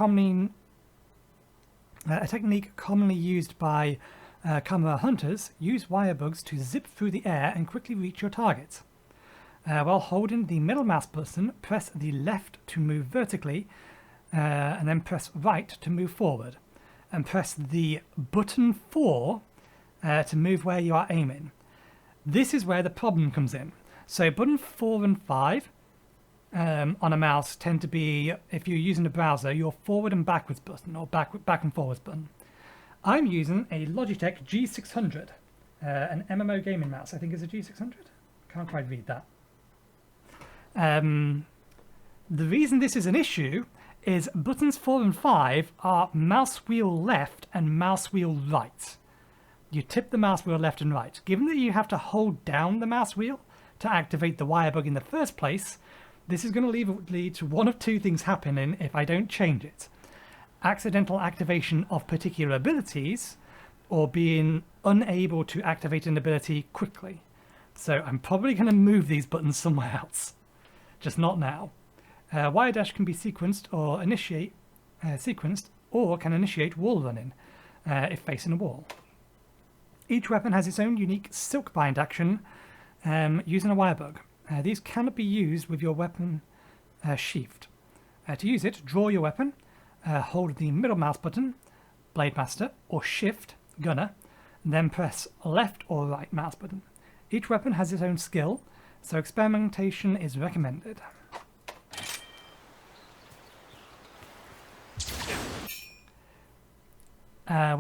commonly used by Kamura hunters use wire bugs to zip through the air and quickly reach your target. While holding the middle mouse button, press the left to move vertically, and then press right to move forward. And press the button 4 to move where you are aiming. This is where the problem comes in. So button 4 and 5 on a mouse tend to be, if you're using a browser, your forward and backwards button, or back and forwards button. I'm using a Logitech G600, an MMO gaming mouse. I think is a G600. Can't quite read that. The reason this is an issue is buttons 4 and 5 are mouse wheel left and mouse wheel right. You tip the mouse wheel left and right. Given that you have to hold down the mouse wheel to activate the wire bug in the first place, this is going to lead to one of two things happening if I don't change it. Accidental activation of particular abilities, or being unable to activate an ability quickly. So I'm probably going to move these buttons somewhere else. Just not now. Wire dash can be sequenced or can initiate wall running if facing a wall. Each weapon has its own unique silk bind action using a wire bug. These cannot be used with your weapon sheathed. To use it, draw your weapon, hold the middle mouse button, Blade Master, or Shift, Gunner, and then press left or right mouse button. Each weapon has its own skill, so experimentation is recommended. The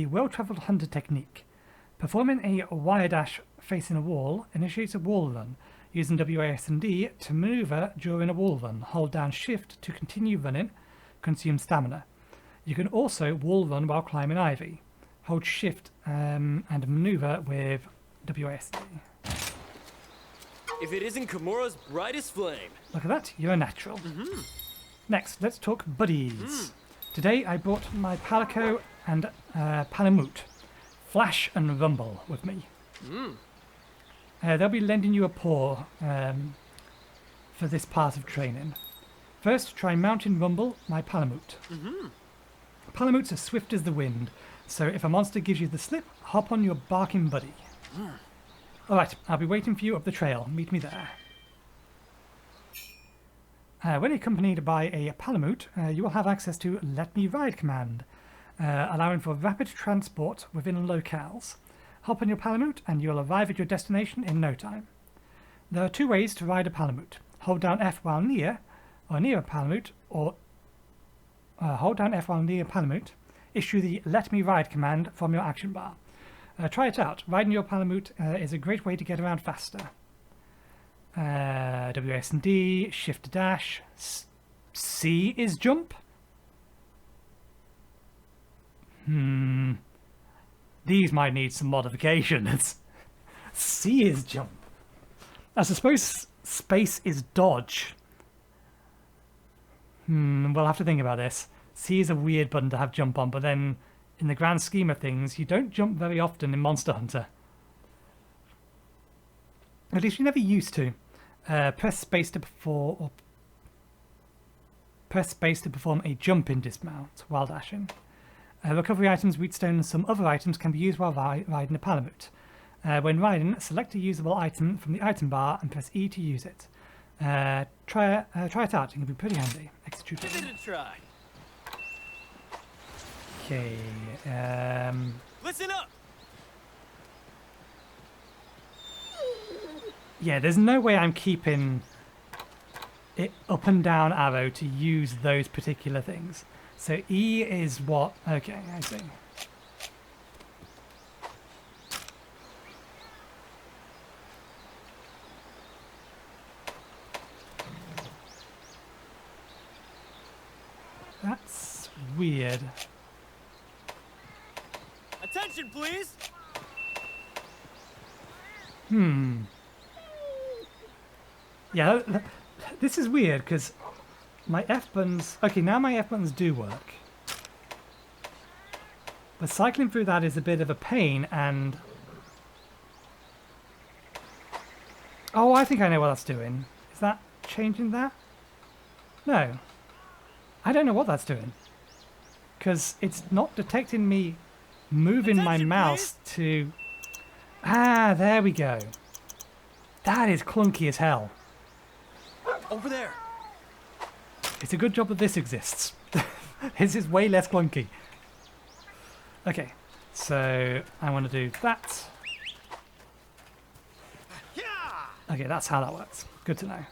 well-travelled hunter technique. Performing a wire dash facing a wall initiates a wall run. Using WASD to maneuver during a wall run. Hold down Shift to continue running, consume stamina. You can also wall run while climbing ivy. Hold Shift and maneuver with WASD. If it isn't Kamura's brightest flame. Look at that, you're a natural. Next, let's talk buddies. Today I brought my Palico and Palamute, Flash and Rumble with me. They'll be lending you a paw for this part of training. First, try Mountain Rumble, my Palamute. Palamute's as swift as the wind, so if a monster gives you the slip, hop on your barking buddy. Alright, I'll be waiting for you up the trail. Meet me there. When accompanied by a Palamute, you will have access to Let Me Ride command, allowing for rapid transport within locales. Hop on your Palamute and you'll arrive at your destination in no time. There are two ways to ride a Palamute. Hold down F while near a Palamute, or hold down F while near a Palamute. Issue the Let Me Ride command from your action bar. Try it out. Riding your Palamute is a great way to get around faster. WSD, Shift to dash. C is jump. These might need some modifications. C is jump. I suppose space is dodge. We'll have to think about this. C is a weird button to have jump on, but then in the grand scheme of things, you don't jump very often in Monster Hunter. At least you never used to. Press space to perform a jump in dismount while dashing. Recovery items, wheatstone, and some other items can be used while riding a palamute. When riding, select a usable item from the item bar and press E to use it. Try it out, it can be pretty handy. Execute it. Give it a try. Okay, Listen up. yeah, there's no way I'm keeping it up and down arrow to use those particular things. So E is what? Okay, I see. That's weird. Attention, please. Yeah, this is weird because my F buttons... Okay, now my F buttons do work. But cycling through that is a bit of a pain and... Oh, I think I know what that's doing. Is that changing that? No. I don't know what that's doing. Because it's not detecting me moving my Attention, mouse to... Ah, there we go. That is clunky as hell. Over there. It's a good job that this exists. This is way less clunky. Okay, so I want to do that. Yeah. Okay, that's how that works. Good to know.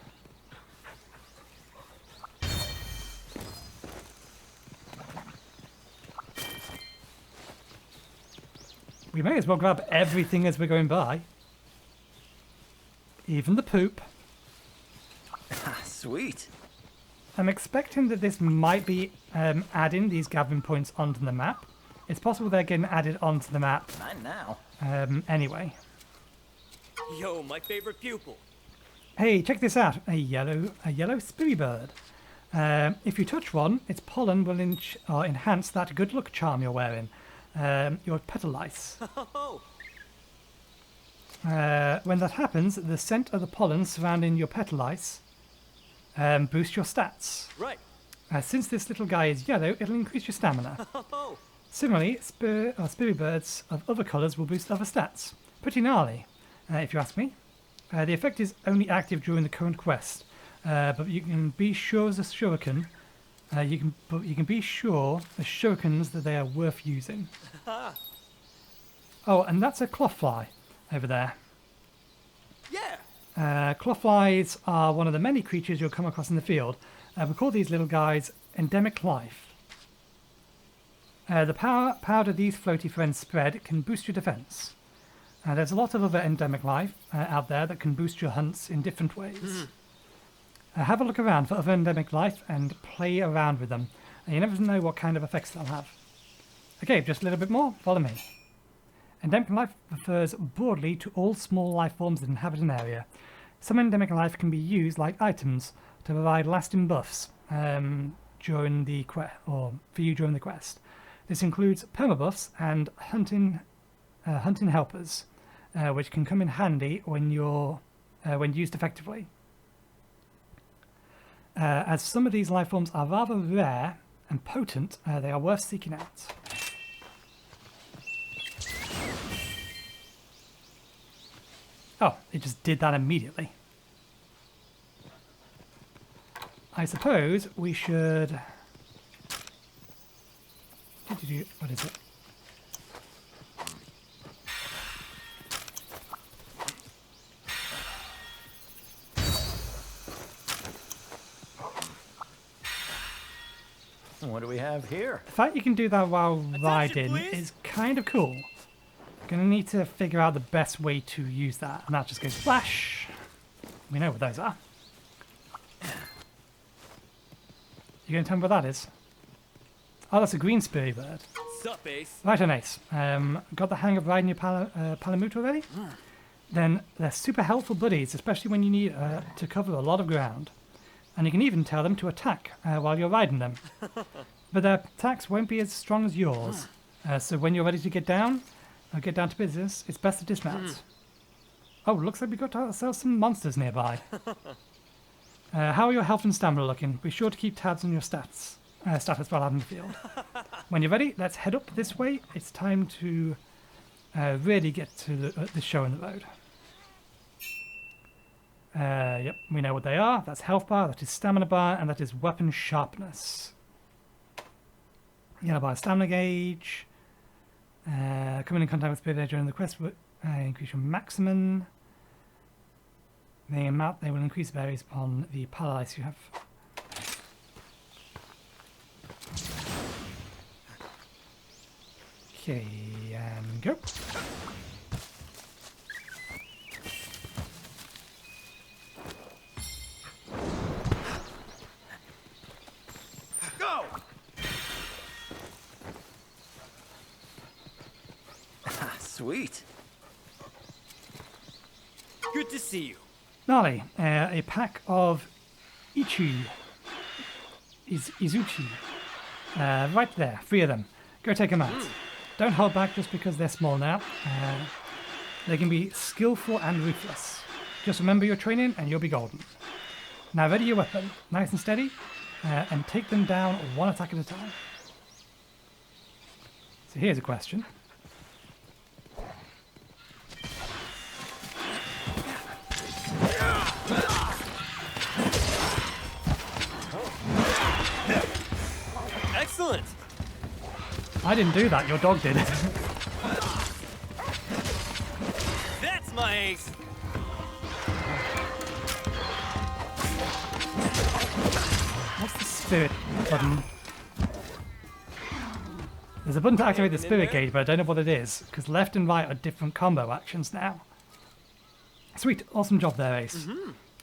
We may as well grab everything as we're going by. Even the poop. Sweet. I'm expecting that this might be adding these gathering points onto the map. It's possible they're getting added onto the map Not now. anyway. Yo, my favorite pupil. Hey, check this out. A yellow spirry bird. If you touch one, its pollen will enhance that good luck charm you're wearing. Your petal lice. Oh. When that happens, the scent of the pollen surrounding your petal lice boosts your stats. Right. Since this little guy is yellow, it'll increase your stamina. Oh. Similarly, spirry birds of other colours will boost other stats. Pretty gnarly, if you ask me. The effect is only active during the current quest, but you can be sure as a shuriken. You can be sure as shurikens that they are worth using. Oh, and that's a cloth fly over there. Yeah. Cloth flies are one of the many creatures you'll come across in the field. We call these little guys endemic life. The powder these floaty friends spread can boost your defense. There's a lot of other endemic life out there that can boost your hunts in different ways. Have a look around for other endemic life and play around with them. You never know what kind of effects they'll have. Okay, just a little bit more. Follow me. Endemic life refers broadly to all small life forms that inhabit an area. Some endemic life can be used like items to provide lasting buffs during the quest, or for you during the quest. This includes permabuffs and hunting helpers, which can come in handy when used effectively. As some of these life forms are rather rare and potent, they are worth seeking out. Oh, it just did that immediately. I suppose we should... What is it? What do we have here? The fact you can do that while riding please. is kind of cool. Gonna need to figure out the best way to use that. And that just goes flash. We know what those are. You gonna tell me what that is? Oh, that's a green spirry bird. Sup, Ace? Right on, Ace. Got the hang of riding your palamute already? Then they're super helpful buddies, especially when you need to cover a lot of ground. And you can even tell them to attack while you're riding them. But their attacks won't be as strong as yours. So when you're ready to get down to business, it's best to dismount. Oh, looks like we got ourselves some monsters nearby. How are your health and stamina looking? Be sure to keep tabs on your status while out in the field. When you're ready, let's head up this way. It's time to really get to the show on the road. Yep, we know what they are. That's health bar, that is stamina bar, and that is weapon sharpness. Yellow bar, stamina gauge. Coming in contact with spirit edge during the quest will increase your maximum. The amount they will increase varies upon the paralysis you have. Okay, and go. Go! Sweet. Good to see you. Gnarly, a pack of Izuchi. Right there, 3 of them. Go take them out. Don't hold back just because they're small now. They can be skillful and ruthless. Just remember your training and you'll be golden. Now ready your weapon, nice and steady, and take them down one attack at a time. So here's a question. Excellent! I didn't do that, your dog did. That's my ace! What's the spirit button? There's a button to activate the spirit gauge, but I don't know what it is, because left and right are different combo actions now. Sweet, awesome job there, Ace.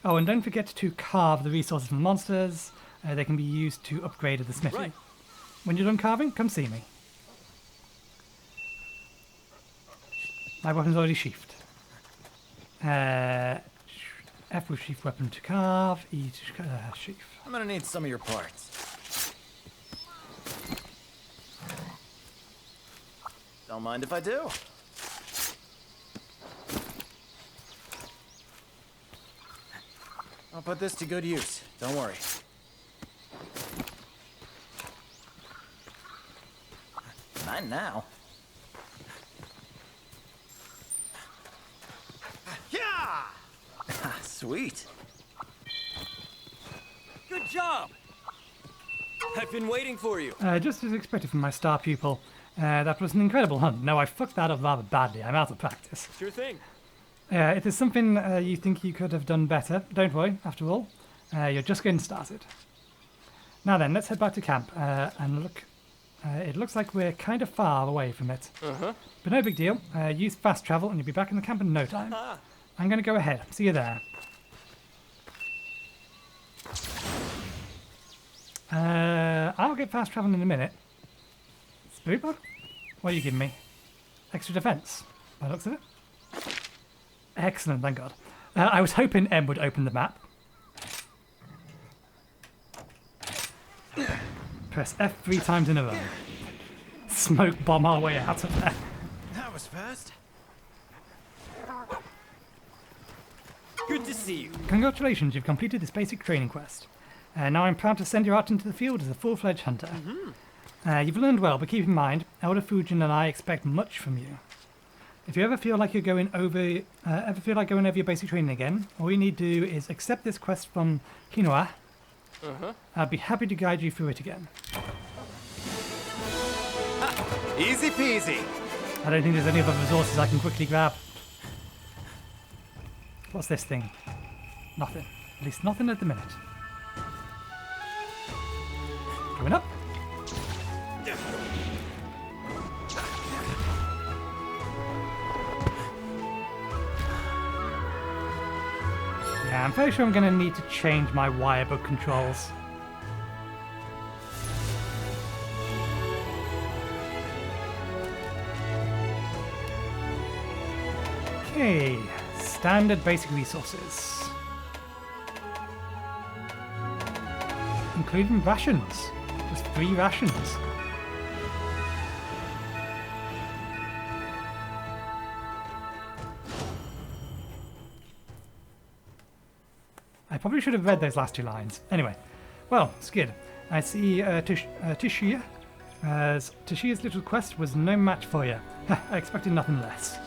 Oh, and don't forget to carve the resources from the monsters. They can be used to upgrade at the smithy. Right. When you're done carving, come see me. My weapon's already sheathed. F with sheath weapon to carve, E to sheath. I'm gonna need some of your parts. Don't mind if I do. I'll put this to good use. Don't worry. Mine now. Yeah! Sweet. Good job! I've been waiting for you. Just as expected from my star pupil. That was an incredible hunt. No, I fucked that up rather badly. I'm out of practice. Sure thing. If there's something you think you could have done better, don't worry. After all, you're just getting started. Now then, let's head back to camp and look. It looks like we're kind of far away from it. But no big deal. Use fast travel and you'll be back in the camp in no time. I'm going to go ahead. See you there. I'll get fast traveling in a minute. Spooper? What are you giving me? Extra defense, by the looks of it. Excellent, thank God. I was hoping M would open the map. Press F 3 times in a row. Smoke bomb our way out of there. That was fast. Good to see you. Congratulations, you've completed this basic training quest. Now I'm proud to send you out into the field as a full-fledged hunter. You've learned well, but keep in mind, Elder Fujin and I expect much from you. If you ever feel like going over your basic training again, all you need to do is accept this quest from Kinoa. I'd be happy to guide you through it again. Easy peasy. I don't think there's any other resources I can quickly grab. What's this thing? Nothing. At least nothing at the minute. Going up. Yeah, I'm very sure I'm going to need to change my wirebug controls. Okay, standard basic resources. Including rations. Just 3 rations. I probably should have read those last 2 lines. Anyway, well, Skid, I see Tishia. Tishia's little quest was no match for you. I expected nothing less.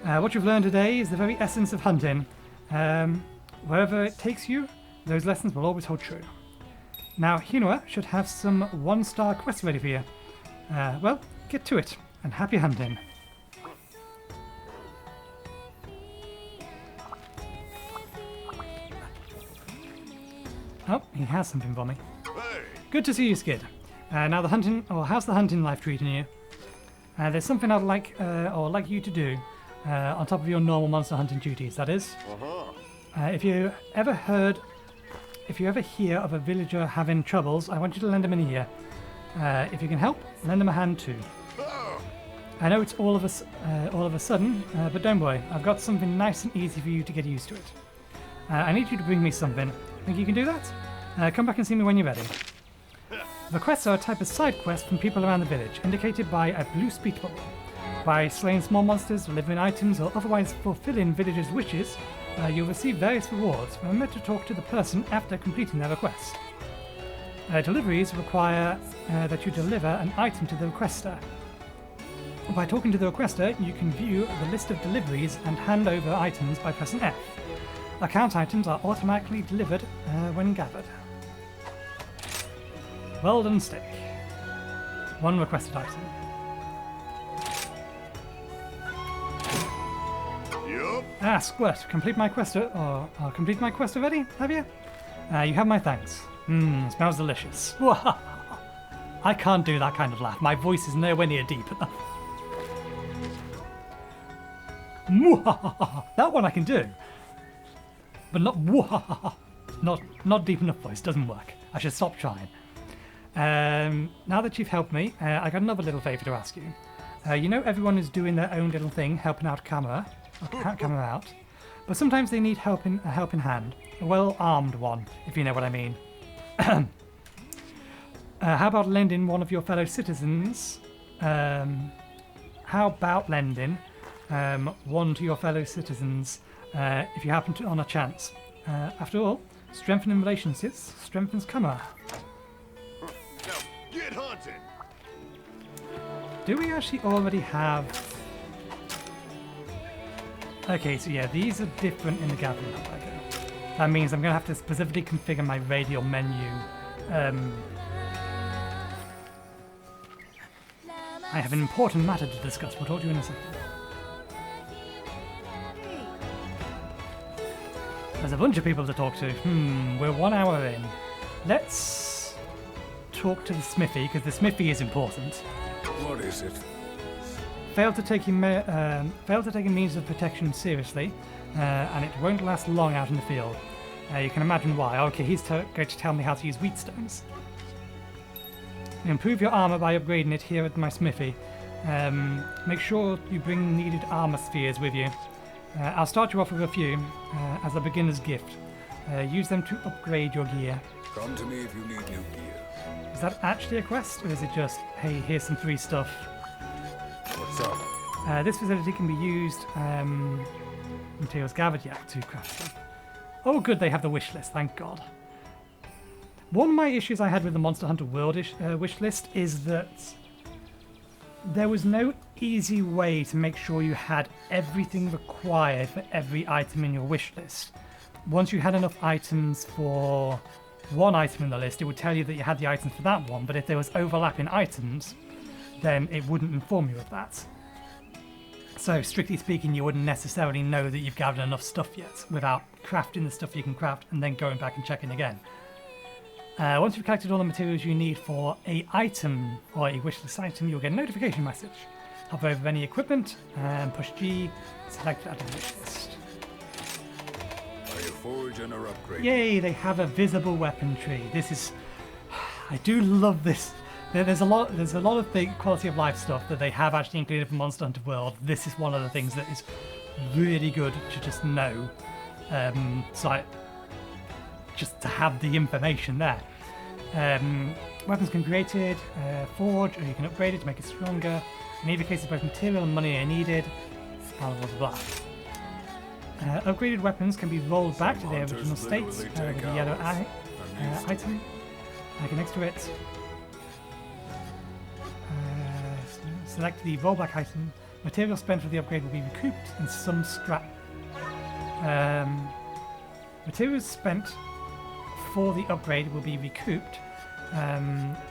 What you've learned today is the very essence of hunting. Wherever it takes you, those lessons will always hold true. Now, Hinua should have some 1-star quests ready for you. Well, get to it, and happy hunting. Oh, he has something for me. Good to see you, Skid. Now the hunting, or how's the hunting life treating you? There's something I'd like, or like you to do, on top of your normal monster hunting duties, that is. If you ever hear of a villager having troubles, I want you to lend him an ear. If you can help, lend him a hand too. I know it's all of a sudden, but don't worry, I've got something nice and easy for you to get used to it. I need you to bring me something. Think you can do that? Come back and see me when you're ready. The quests are a type of side quest from people around the village, indicated by a blue speed bubble. By slaying small monsters, delivering items, or otherwise fulfilling villagers' wishes, you'll receive various rewards. Remember to talk to the person after completing their request. Deliveries require that you deliver an item to the requester. By talking to the requester, you can view the list of deliveries and hand over items by pressing F. Account items are automatically delivered when gathered. Well done, Stick. 1 requested item. Yup. Squirt, complete my quest already, have you? You have my thanks. Smells delicious. I can't do that kind of laugh. My voice is nowhere near deep enough. That one I can do. But not deep enough voice, doesn't work. I should stop trying. Now that you've helped me, I got another little favour to ask you. You know everyone is doing their own little thing, helping out Kamura out, but sometimes they need a helping hand, a well-armed one, if you know what I mean. How about lending one of your fellow citizens? One to your fellow citizens if you happen to on a chance? After all, strengthening relationships strengthens Kamura. Now get hunting. Do we actually already have... Okay, so yeah, these are different in the gathering hub. Okay. That means I'm going to have to specifically configure my radial menu. I have an important matter to discuss. We'll talk to you in a second. There's a bunch of people to talk to. We're 1 hour in. Let's talk to the smithy, because the smithy is important. What is it? Failed to take a means of protection seriously, and it won't last long out in the field. You can imagine why. Okay, he's going to tell me how to use wheatstones. Improve your armor by upgrading it here at my smithy. Make sure you bring needed armor spheres with you. I'll start you off with a few as a beginner's gift. Use them to upgrade your gear. Come to me if you need new gear. Is that actually a quest, or is it just, hey, here's some free stuff? What's up? This facility can be used materials gathered to craft stuff. Oh good, they have the wish list, thank God. One of my issues I had with the Monster Hunter World wish list is that there was no easy way to make sure you had everything required for every item in your wish list. Once you had enough items for one item in the list, it would tell you that you had the items for that one, but if there was overlapping items, then it wouldn't inform you of that. So, strictly speaking, you wouldn't necessarily know that you've gathered enough stuff yet without crafting the stuff you can craft and then going back and checking again. Once you've collected all the materials you need for a item or a wishlist item, you'll get a notification message. Hover over any equipment and push G, select add to the wishlist. Are you foraging or upgrading? Yay, they have a visible weapon tree. This is... I do love this. There's a lot of the quality of life stuff that they have actually included for Monster Hunter World. This is one of the things that is really good to just know. Just to have the information there. Weapons can be created, forged, or you can upgrade it to make it stronger. In either case, both material and money are needed. Blah, blah, blah. Upgraded weapons can be rolled back to their original state with a yellow item. Next to it. Select the rollback item. Material spent for the upgrade will be recouped in some scrap. Materials spent for the upgrade will be recouped.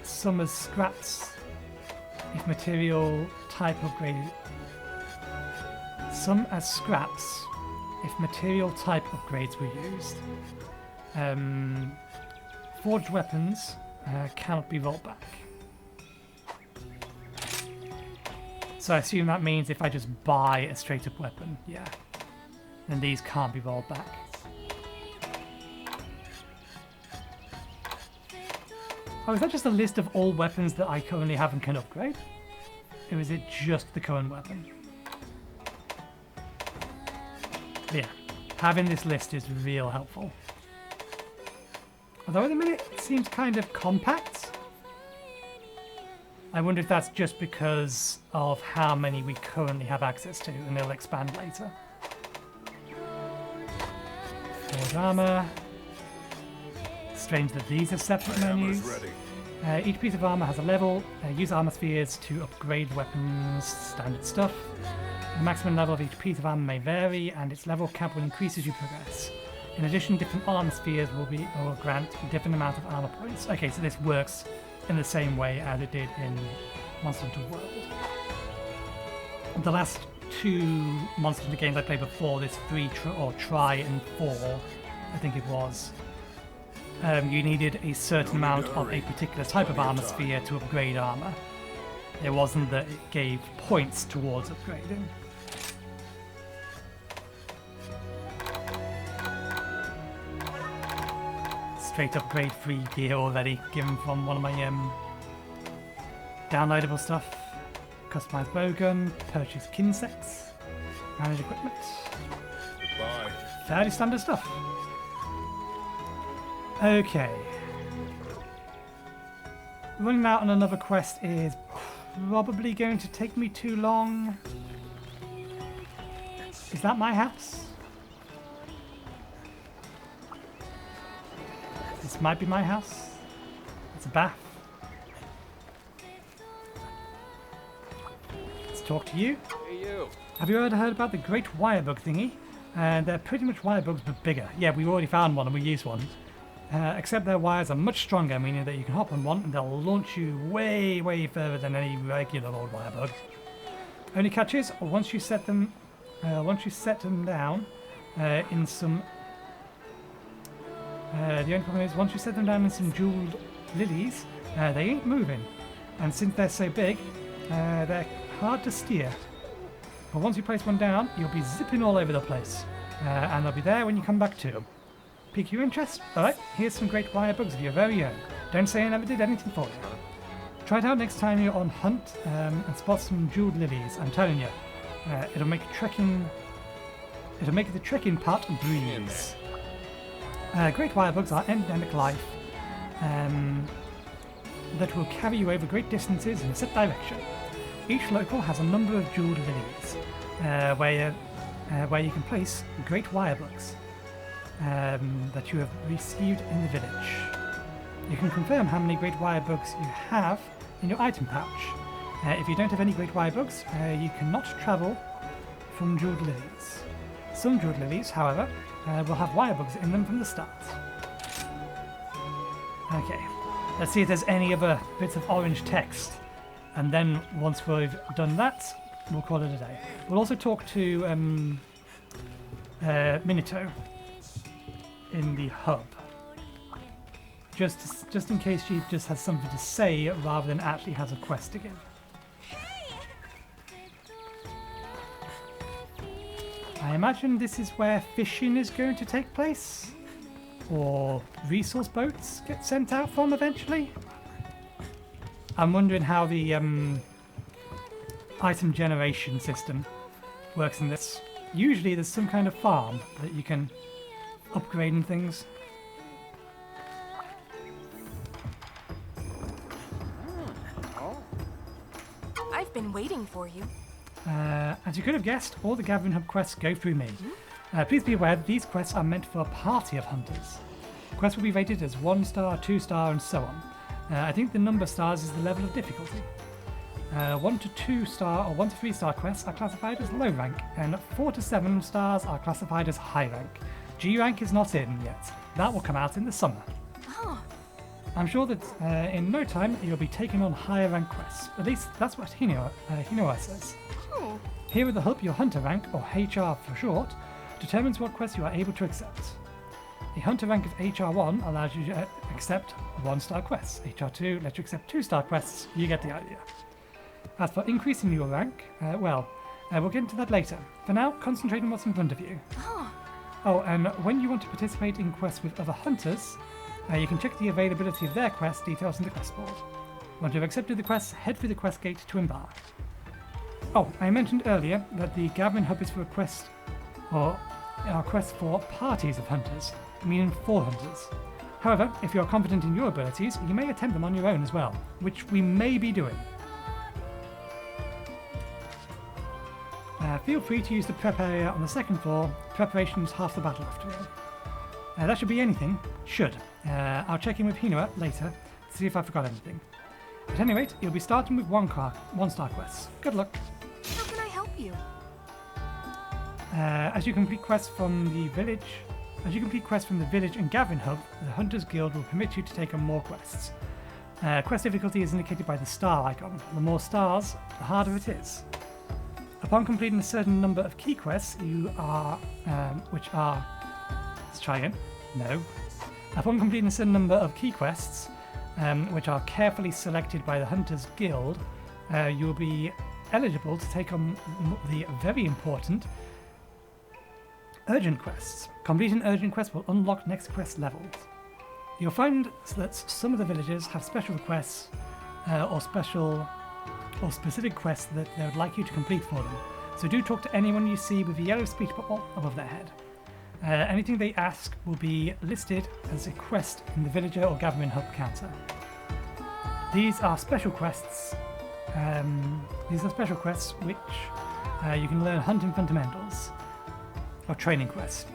Some as scraps if material type upgraded. Some as scraps if material type upgrades were used. Forged weapons cannot be rolled back. So I assume that means if I just buy a straight up weapon, yeah, then these can't be rolled back. Oh, is that just a list of all weapons that I currently have and can upgrade? Or is it just the current weapon? But yeah, having this list is real helpful. Although at the minute it seems kind of compact. I wonder if that's just because of how many we currently have access to, and they'll expand later. Forge armor. Strange that these are separate menus. Each piece of armor has a level. Use armor spheres to upgrade weapons. Standard stuff. The maximum level of each piece of armor may vary, and its level cap will increase as you progress. In addition, different armor spheres will grant a different amount of armor points. Okay, so this works in the same way as it did in Monster Hunter World. The last two Monster Hunter games I played before this, 3 try and 4, I think it was, you needed a certain amount of a particular type of armor sphere to upgrade armor. It wasn't that it gave points towards upgrading. Straight upgrade free gear already, given from one of my downloadable stuff. Customized bowgun, purchase kinsects, manage equipment. Goodbye. Fairly standard stuff. Okay. Running out on another quest is probably going to take me too long. Is that my house? This might be my house. It's a bath. Let's talk to you. Hey, you. Have you ever heard about the Great Wire Bug thingy? They're pretty much wire bugs but bigger. Yeah, we already found one and we used one. Except their wires are much stronger, meaning that you can hop on one and they'll launch you way, way further than any regular old wire bug. Only catch is once you set them down in some. The only problem is once you set them down in some jeweled lilies, they ain't moving, and since they're so big, they're hard to steer. But once you place one down, you'll be zipping all over the place, and they'll be there when you come back to them. Pique your interest? Alright, here's some great wire bugs of your very own. Don't say I never did anything for you. Try it out next time you're on hunt and spot some jeweled lilies. I'm telling you, it'll make the trekking part a breeze. Great wire bugs are endemic life that will carry you over great distances in a set direction. Each local has a number of jeweled lilies where you can place great wire bugs that you have received in the village. You can confirm how many great wire bugs you have in your item pouch. If you don't have any great wire bugs, you cannot travel from jeweled lilies. Some jeweled lilies, however, will have wire bugs in them from the start. Okay, let's see if there's any other bits of orange text. And then once we've done that, we'll call it a day. We'll also talk to Minato in the hub. Just in case she just has something to say rather than actually has a quest to give. I imagine this is where fishing is going to take place, or resource boats get sent out from eventually. I'm wondering how the item generation system works in this. Usually there's some kind of farm that you can upgrade and things. I've been waiting for you. As you could have guessed, all the Gathering Hub quests go through me. Please be aware that these quests are meant for a party of hunters. Quests will be rated as 1 star, 2 star, and so on. I think the number of stars is the level of difficulty. 1 to 2 star or 1 to 3 star quests are classified as low rank, and 4 to 7 stars are classified as high rank. G rank is not in yet. That will come out in the summer. Oh, I'm sure that in no time you'll be taking on higher rank quests. At least that's what Hinoa says. oh. Here at the hub, your hunter rank, or HR for short, determines what quests you are able to accept. A hunter rank of HR1 allows you to accept 1 star quests. HR2 lets you accept 2 star quests. You get the idea. As for increasing your rank, we'll get into that later. For now, concentrate on what's in front of you. Oh, and when you want to participate in quests with other hunters, you can check the availability of their quest details in the quest board. Once you've accepted the quests, head through the quest gate to embark. Oh, I mentioned earlier that the gathering hub is for a quest, or a quest for parties of hunters, meaning 4 hunters. However, if you're confident in your abilities, you may attempt them on your own as well, which we may be doing. Feel free to use the prep area on the 2nd floor. Preparation is half the battle after all. That should be anything. Should. I'll check in with Hinoa later to see if I forgot anything. At any rate, you'll be starting with 1-star quests. Good luck. How can I help you? As you complete quests from the village and gathering hub, the Hunters Guild will permit you to take on more quests. Quest difficulty is indicated by the star icon. The more stars, the harder it is. Upon completing a certain number of key quests, let's try again. No. Upon completing a certain number of key quests, which are carefully selected by the Hunters Guild, you will be eligible to take on the very important urgent quests. Completing urgent quests will unlock next quest levels. You'll find that some of the villagers have special requests or specific quests that they would like you to complete for them. So do talk to anyone you see with a yellow speech bubble above their head. Anything they ask will be listed as a quest in the villager or gathering hub counter. These are special quests. Which you can learn hunting fundamentals or training quests.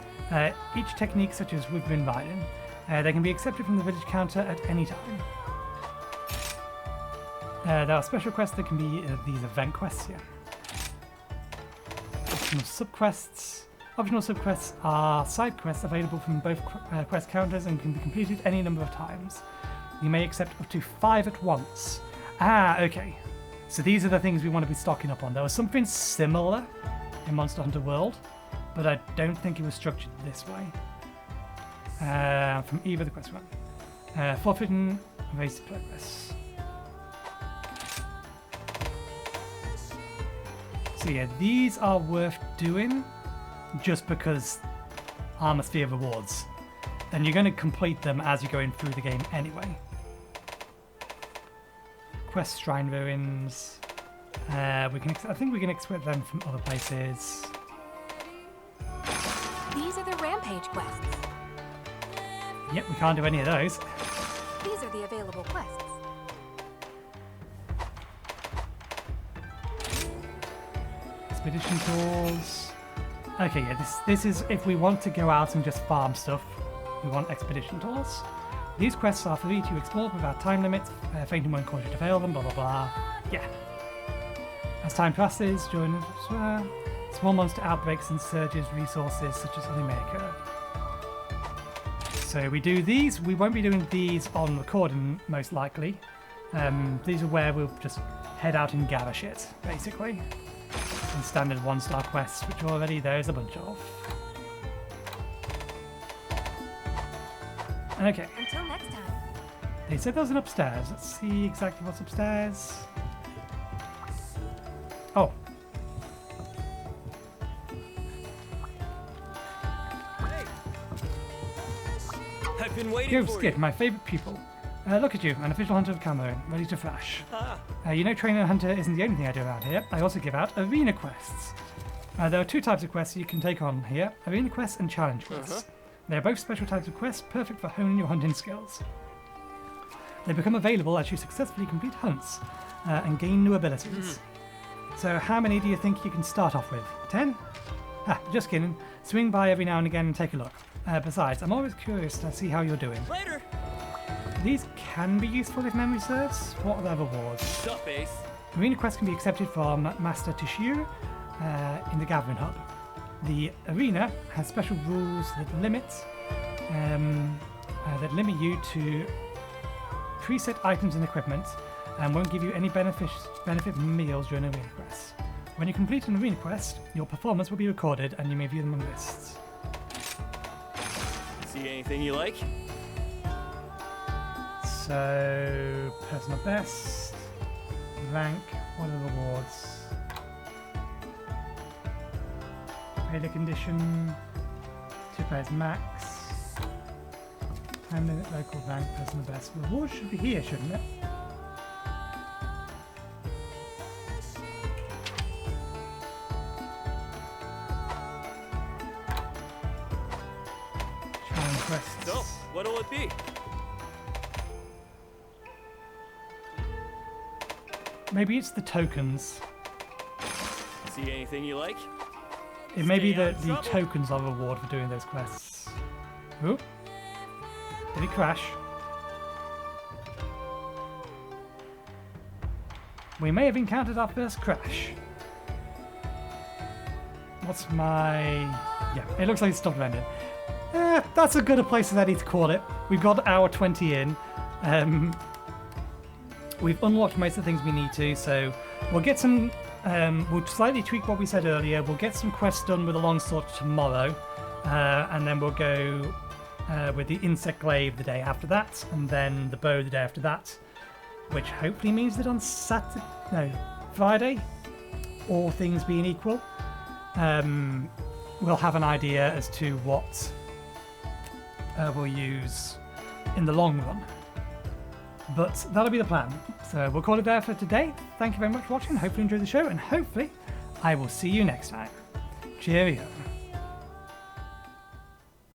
Each technique, such as woodwind riding, they can be accepted from the village counter at any time. There are special quests that can be these event quests here. Optional subquests are side quests available from both quest counters and can be completed any number of times. You may accept up to 5 at once. Okay. So these are the things we want to be stocking up on. There was something similar in Monster Hunter World, but I don't think it was structured this way. From either the quest one. Forfeiting raised progress. So yeah, these are worth doing just because Armor Sphere rewards. And you're going to complete them as you're going through the game anyway. Quest Shrine Ruins. I think we can expect them from other places. These are the Rampage quests. Yep, we can't do any of those. These are the available quests. Expedition tools. Okay, yeah, this is if we want to go out and just farm stuff, we want expedition tools. These quests are free to explore without time limits. Fainting won't cause you to fail them, blah blah blah. Yeah. As time passes, during small monster outbreaks and surges, resources such as honey may occur. So we do these. We won't be doing these on recording, most likely. These are where we'll just head out and gather shit, basically. And standard 1-star quests, which already there's a bunch of. Okay. Until next time. They said there was an upstairs. Let's see exactly what's upstairs. Oh. I've been waiting Yo, for Skid, you. my favourite pupil. Look at you, an official hunter of Kamura, ready to thrash. You know, training a hunter isn't the only thing I do around here. I also give out arena quests. There are 2 types of quests you can take on here, arena quests and challenge quests. They are both special types of quests, perfect for honing your hunting skills. They become available as you successfully complete hunts and gain new abilities. So how many do you think you can start off with? 10? Just kidding. Swing by every now and again and take a look. Besides, I'm always curious to see how you're doing. Later! These can be useful if memory serves. What are the other rewards? Sup, Ace? Arena quests can be accepted from Master Tishio in the Gathering Hub. The arena has special rules that limit you to preset items and equipment and won't give you any benefit from meals during arena quests. When you complete an arena quest, your performance will be recorded and you may view them on lists. See anything you like? So, personal best, rank, what are the rewards? Payday condition, 2 players max, time limit, local rank, personal best. Rewards should be here, shouldn't it? Challenge quests. So, what'll it be? Maybe it's the tokens. See anything you like? It may be Stay out that of the trouble. tokens are reward for doing those quests. Ooh. Did it crash? We may have encountered our first crash. What's my... Yeah, it looks like it's stopped rendering. That's as good a place as I need to call it. We've got hour 20 in. We've unlocked most of the things we need to, so we'll get some... we'll slightly tweak what we said earlier. We'll get some quests done with the longsword tomorrow, and then we'll go with the insect glaive the day after that, and then the bow the day after that, which hopefully means that on Friday, all things being equal, we'll have an idea as to what we'll use in the long run. But that'll be the plan. So we'll call it there for today. Thank you very much for watching. Hopefully you enjoyed the show, and hopefully I will see you next time. Cheerio.